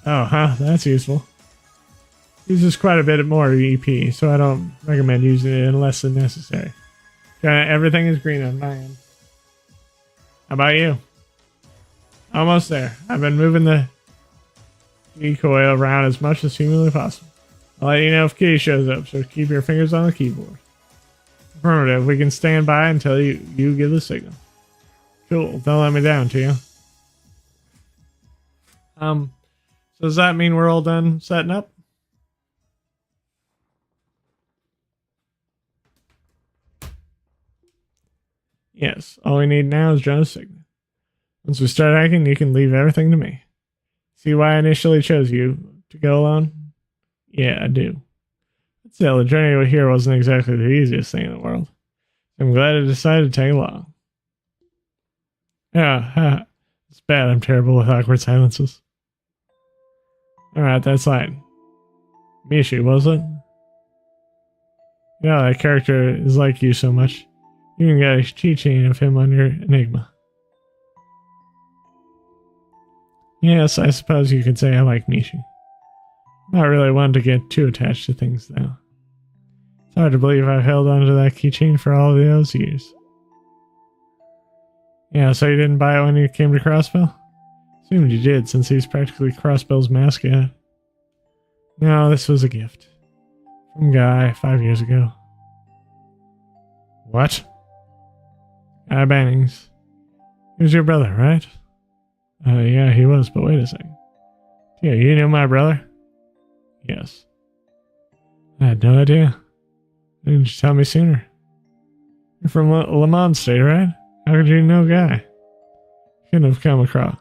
Oh, huh, that's useful. Uses quite a bit more EP, so I don't recommend using it unless it's necessary. Everything is green on my end. How about you? Almost there. I've been moving the decoy around as much as humanly possible. I'll let you know if Kitty shows up, so keep your fingers on the keyboard. Affirmative. We can stand by until you give the signal. Cool. Don't let me down, Tio. So does that mean we're all done setting up? Yes, all we need now is Jonah's signal. Once we start hacking, you can leave everything to me. See why I initially chose you to go alone? Yeah, I do. But still, the journey here wasn't exactly the easiest thing in the world. I'm glad I decided to tag along. Yeah, it's bad I'm terrible with awkward silences. Alright, that's fine. Mishu, was it? Yeah, that character is like you so much. You even got a keychain of him on your Enigma. Yes, I suppose you could say I like Mishu. Not really one to get too attached to things, though. It's hard to believe I've held onto that keychain for all of those years. Yeah, so you didn't buy it when you came to Crossbell? Assumed you did, since he's practically Crossbell's mascot. No, this was a gift. From Guy 5 years ago. What? Guy Bannings. He was your brother, right? Yeah, he was, but wait a second. Yeah, you knew my brother? Yes. I had no idea. Why didn't you tell me sooner? You're from Le Mans State, right? How could you know Guy? Couldn't have come across.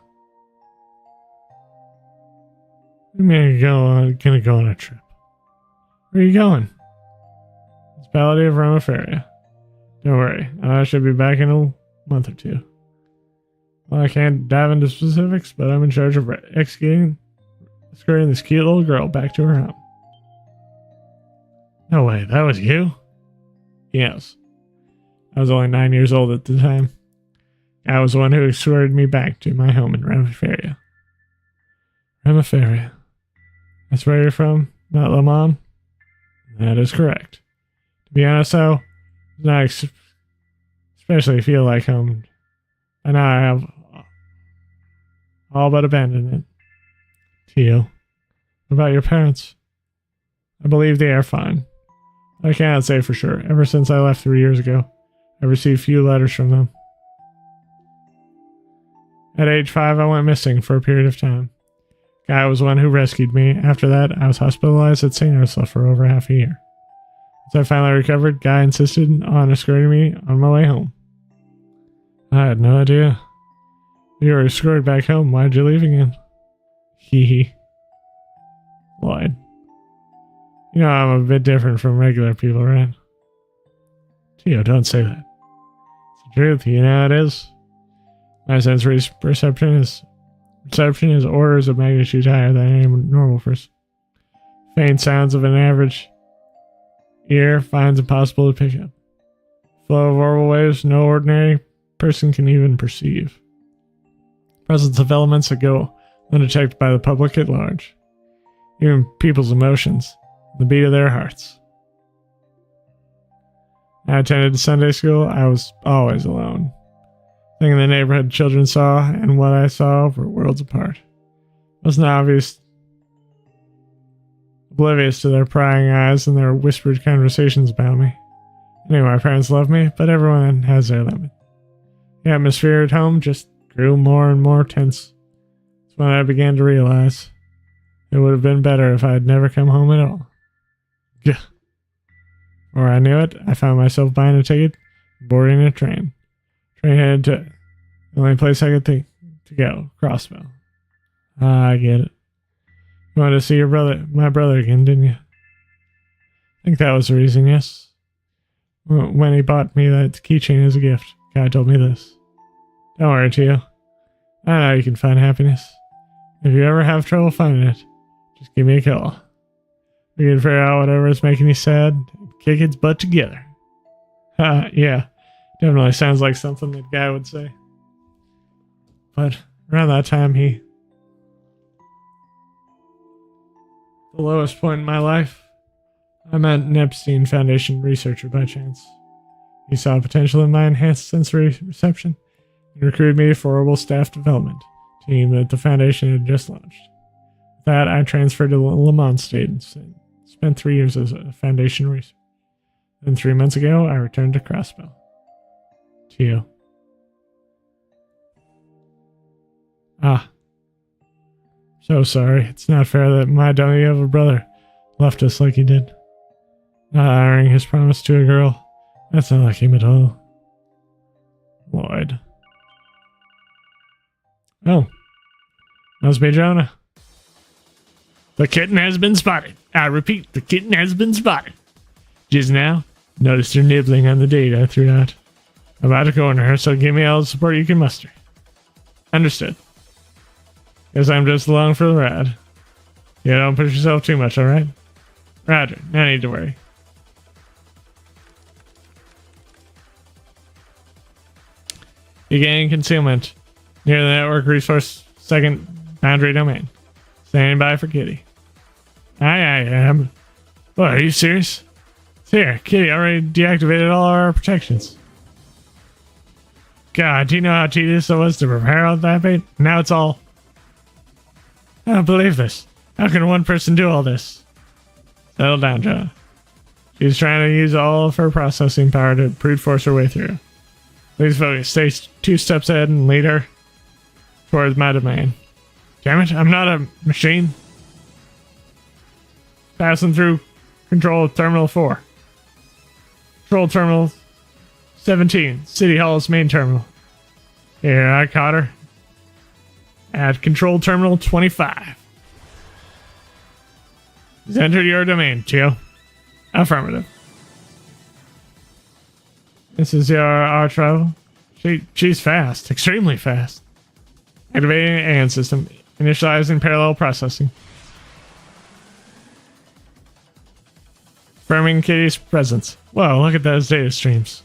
You mean gonna go on a trip? Where are you going? Municipality of Romaferia. Don't worry, I should be back in a month or two. Well, I can't dive into specifics, but I'm in charge of escorting this cute little girl back to her home. No way, that was you? Yes. I was only 9 years old at the time. I was the one who escorted me back to my home in Romaferia. Romaferia. That's where you're from, not Le Mans? That is correct. To be honest, though, it's not especially feel like home. And now I have all but abandoned it. Tio, what about your parents? I believe they are fine. I cannot say for sure. Ever since I left 3 years ago, I received few letters from them. At age 5, I went missing for a period of time. Guy was the one who rescued me. After that, I was hospitalized at St. Ursula for over half a year. Once I finally recovered, Guy insisted on escorting me on my way home. I had no idea. You were escorted back home. Why'd you leave again? Hee hee. Lied. You know I'm a bit different from regular people, right? Tio, don't say that. It's the truth, you know it is. My sensory perception is orders of magnitude higher than any normal person. Faint sounds of an average ear finds impossible to pick up. flow of orbital waves no ordinary person can even perceive. Presence of elements that go undetected by the public at large. Even people's emotions, the beat of their hearts. I attended Sunday school. I was always alone. Thing the neighborhood children saw and what I saw were worlds apart. It wasn't obvious, oblivious to their prying eyes and their whispered conversations about me. I knew my parents loved me, but everyone has their limit. The atmosphere at home just grew more and more tense. That's when I began to realize it would have been better if I had never come home at all. Gah. Before I knew it, I found myself buying a ticket, boarding a train. Train headed to the only place I could think to go, Crossbell. Ah, I get it. You wanted to see my brother again, didn't you? I think that was the reason, yes. When he bought me that keychain as a gift, guy told me this. Don't worry, Tio. I know you can find happiness. If you ever have trouble finding it, just give me a call. We can figure out whatever is making you sad and kick its butt together. Yeah. Definitely sounds like something that guy would say. But around that time, the lowest point in my life, I met an Epstein Foundation researcher by chance. He saw potential in my enhanced sensory reception and recruited me for Orbital Staff Development team that the Foundation had just launched. With that, I transferred to Lamont State and spent 3 years as a Foundation researcher. Then 3 months ago, I returned to Crossbell. To you. So sorry. It's not fair that my dummy of a brother left us like he did. Not honoring his promise to a girl. That's not like him at all. Lloyd. Oh. Must be Jonah. The kitten has been spotted. I repeat, the kitten has been spotted. Just now, noticed her nibbling on the date I threw out. I'm about to corner her, so give me all the support you can muster. Understood. Guess I'm just along for the ride. Yeah, don't push yourself too much, alright? Roger, no need to worry. You gain concealment near the network resource second boundary domain. Standing by for Kitty. I am. What, are you serious? Here, Kitty already deactivated all our protections. God, do you know how tedious it was to prepare all that bait? Now it's all... I don't believe this. How can one person do all this? Settle down, Jonah. She's trying to use all of her processing power to brute force her way through. Please focus. Stay 2 steps ahead and lead her towards my domain. Damn it, I'm not a machine. Passing through Control Terminal 4. Control Terminal 17, City Hall's main terminal. Here, I caught her. At Control Terminal 25. Has entered your domain, Tio. Affirmative. This is our travel. She's fast, extremely fast. Activating AN system. Initializing parallel processing. Confirming Kitty's presence. Whoa, look at those data streams.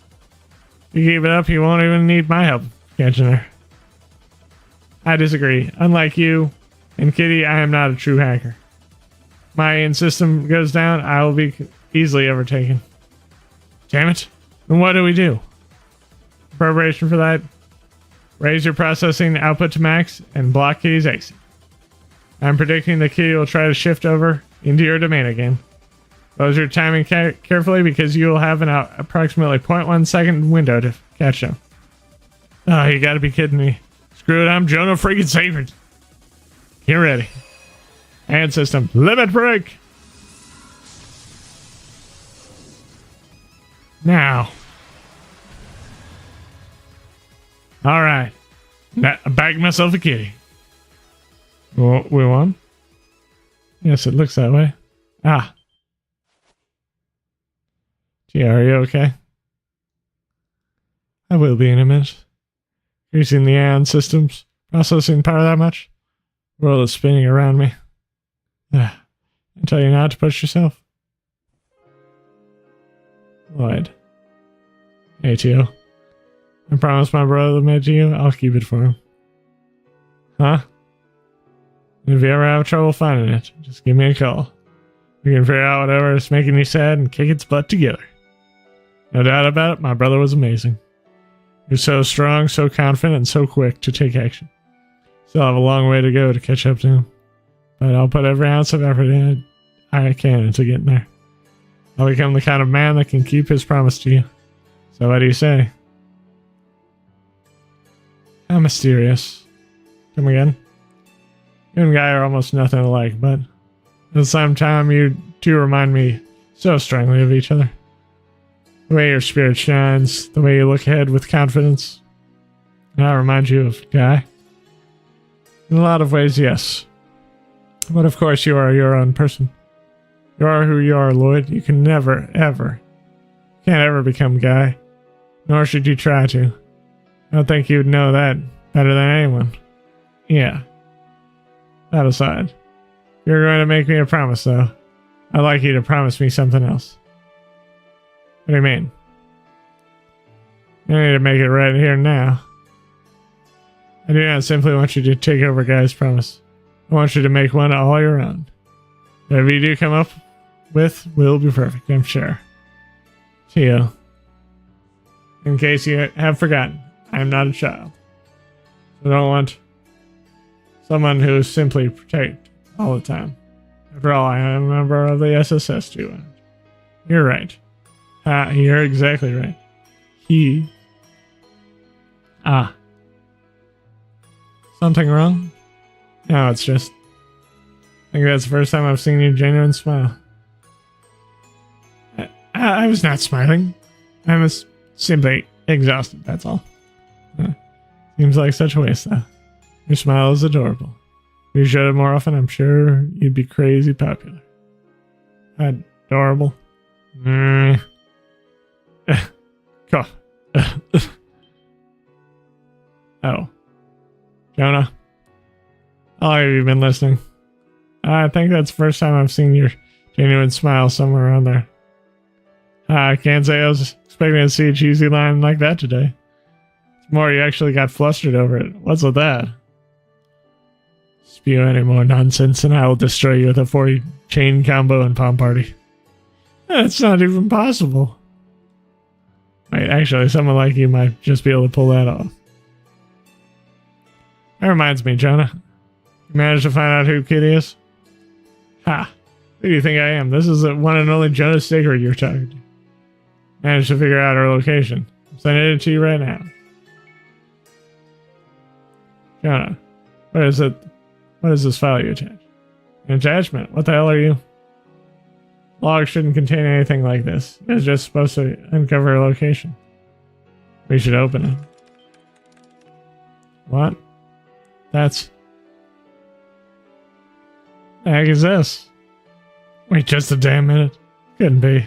If you keep it up, you won't even need my help catching her. I disagree. Unlike you and Kitty, I am not a true hacker. My AN system goes down, I will be easily overtaken. Damn it. Then what do we do? Preparation for that. Raise your processing output to max and block Kitty's exit. I'm predicting that Kitty will try to shift over into your domain again. Close your timing carefully because you will have an approximately 0.1 second window to catch them. Oh, you gotta be kidding me. Screw it, I'm Jonah freaking Savored. Get ready. And system. Limit break! Now. Alright. I bagged myself a kitty. Well, we won? Yes, it looks that way. Ah. Gee, are you okay? I will be in a minute. Using the AN systems, processing power that much. The world is spinning around me. I tell you not to push yourself. Lloyd. Hey, Tio. I promised my brother made to you. I'll keep it for him. Huh? If you ever have trouble finding it, just give me a call. We can figure out whatever is making you sad and kick its butt together. No doubt about it, my brother was amazing. He was so strong, so confident, and so quick to take action. Still have a long way to go to catch up to him. But I'll put every ounce of effort in I can into getting there. I'll become the kind of man that can keep his promise to you. So what do you say? How mysterious. Come again? You and Guy are almost nothing alike, but at the same time, you two remind me so strongly of each other. The way your spirit shines, the way you look ahead with confidence. And I remind you of Guy. In a lot of ways, yes. But of course, you are your own person. You are who you are, Lloyd. You can never, ever, can't ever become Guy. Nor should you try to. I don't think you'd know that better than anyone. Yeah. That aside, you're going to make me a promise, though. I'd like you to promise me something else. What do you mean? I need to make it right here and now. I do not simply want you to take over Guy's promise. I want you to make one all your own. Whatever you do come up with will be perfect, I'm sure. Tio. In case you have forgotten, I am not a child. I don't want someone who is simply protect all the time. After all, I am a member of the SSS too. You're right. You're exactly right. Something wrong? No, it's just... I think that's the first time I've seen your genuine smile. I was not smiling. I was simply exhausted, that's all. Seems like such a waste, though. Your smile is adorable. If you showed it more often, I'm sure you'd be crazy popular. Adorable. Cough. Oh. Jonah. How long have you been listening? I think that's the first time I've seen your genuine smile somewhere around there. I can't say I was expecting to see a cheesy line like that today. It's more you actually got flustered over it. What's with that? Spew any more nonsense and I will destroy you with a 40 chain combo and palm party. That's not even possible. Wait, actually, someone like you might just be able to pull that off. That reminds me, Jonah. You managed to find out who Kitty is? Ha! Who do you think I am? This is the one and only Jonah Sigurd you're talking to. Managed to figure out her location. I'm sending it to you right now. Jonah, what is it? What is this file you attached? An attachment? What the hell are you? Log shouldn't contain anything like this. It's just supposed to uncover a location. We should open it. What? That's... The heck is this? Wait just a damn minute. Couldn't be.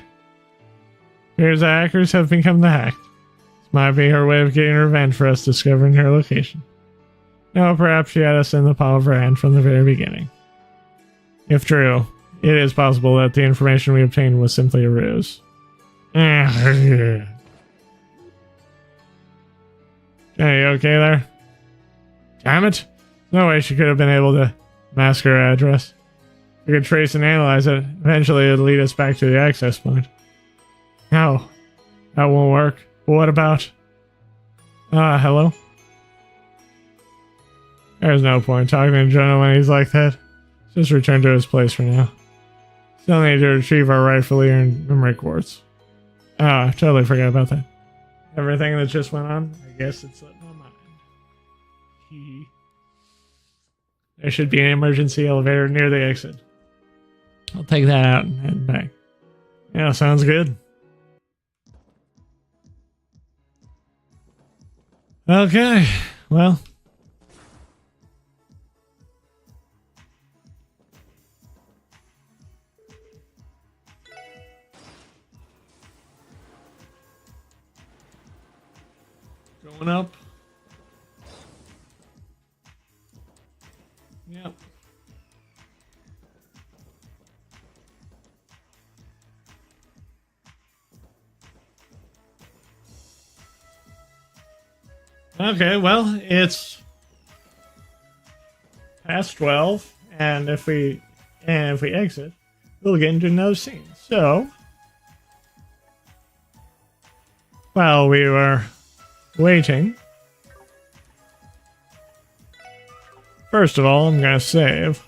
Here's the hackers have become the hacked. This might be her way of getting revenge for us discovering her location. No, perhaps she had us in the palm of her hand from the very beginning. If true, it is possible that the information we obtained was simply a ruse. Jenny, you okay there? Damn it! No way she could have been able to mask her address. We could trace and analyze it. Eventually it'll lead us back to the access point. No, that won't work. But what about... hello? There's no point talking to Jonah when he's like that. Just return to his place for now. Still need to retrieve our rightfully earned memory quartz. I totally forgot about that. Everything that just went on, I guess it slipped my mind. There should be an emergency elevator near the exit. I'll take that out and head back. Yeah, sounds good. Okay, well... Going up. Yep. Okay, well, it's past 12, and if we exit, we'll get into another scene. So, while we were waiting, first of all, I'm gonna save.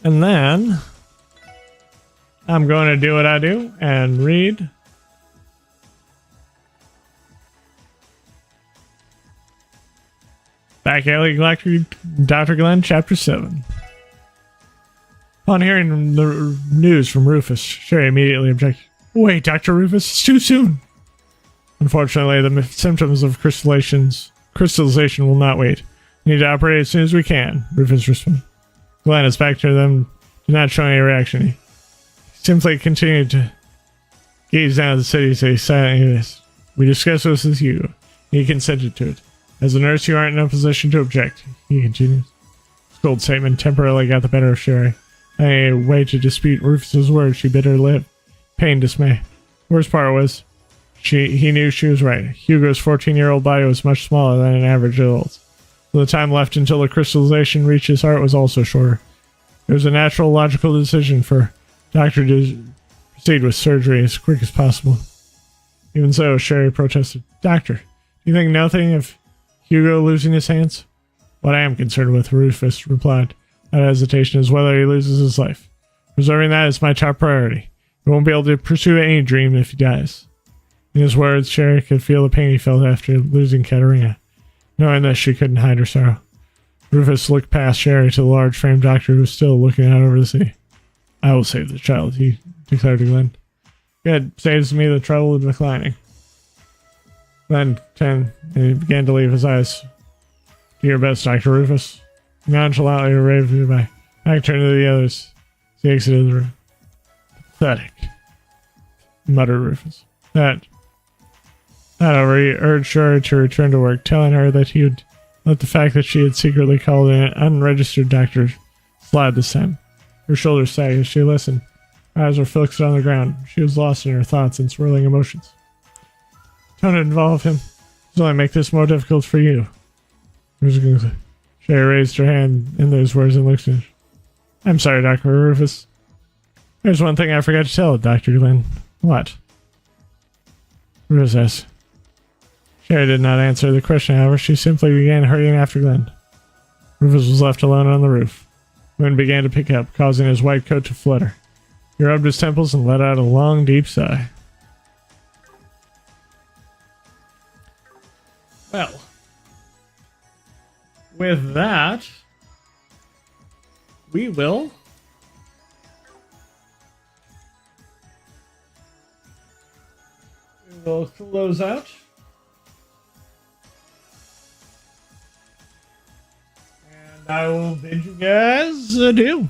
And then I'm going to do what I do and read Back Alley Galactic Dr. Glenn, Chapter 7. Upon hearing the news from Rufus, Sherry immediately objected. Wait, Dr. Rufus, it's too soon. Unfortunately, the symptoms of crystallization will not wait. We need to operate as soon as we can, Rufus responded. Glenn is back to them, did not show any reaction. He simply continued to gaze down at the city, say silently this. We discussed this with you. He consented to it. As a nurse, you aren't in a position to object, he continues. This cold statement temporarily got the better of Sherry. A way to dispute Rufus's words, she bit her lip. Pain, dismay. Worst part was, he knew she was right. Hugo's 14-year-old body was much smaller than an average adult. The time left until the crystallization reached his heart was also shorter. It was a natural, logical decision for Doctor to proceed with surgery as quick as possible. Even so, Sherry protested. Doctor, do you think nothing of Hugo losing his hands? What I am concerned with, Rufus replied, without hesitation, is whether he loses his life. Preserving that is my top priority. He won't be able to pursue any dream if he dies. In his words, Sherry could feel the pain he felt after losing Katerina. Knowing that she couldn't hide her sorrow, Rufus looked past Sherry to the large-framed doctor who was still looking out over the sea. I will save the child, he declared to Glenn. Good, saves me the trouble of declining. Glenn turned and he began to leave his eyes. Do your best, Dr. Rufus. He nonchalantly waved goodbye. Back turned to the others. He exited the room. Pathetic, muttered Rufus. That, however, he urged Sherry to return to work, telling her that he would let the fact that she had secretly called in an unregistered doctor slide this time. Her shoulders sagged as she listened. Her eyes were fixed on the ground. She was lost in her thoughts and swirling emotions. Don't involve him. It'll only make this more difficult for you. Sherry raised her hand in those words and looked at him. I'm sorry, Dr. Rufus. There's one thing I forgot to tell Dr. Glenn. What? Rufus asked. Sherry did not answer the question, however. She simply began hurrying after Glenn. Rufus was left alone on the roof. The wind began to pick up, causing his white coat to flutter. He rubbed his temples and let out a long, deep sigh. Well, with that, we will close out. And I will bid you guys adieu.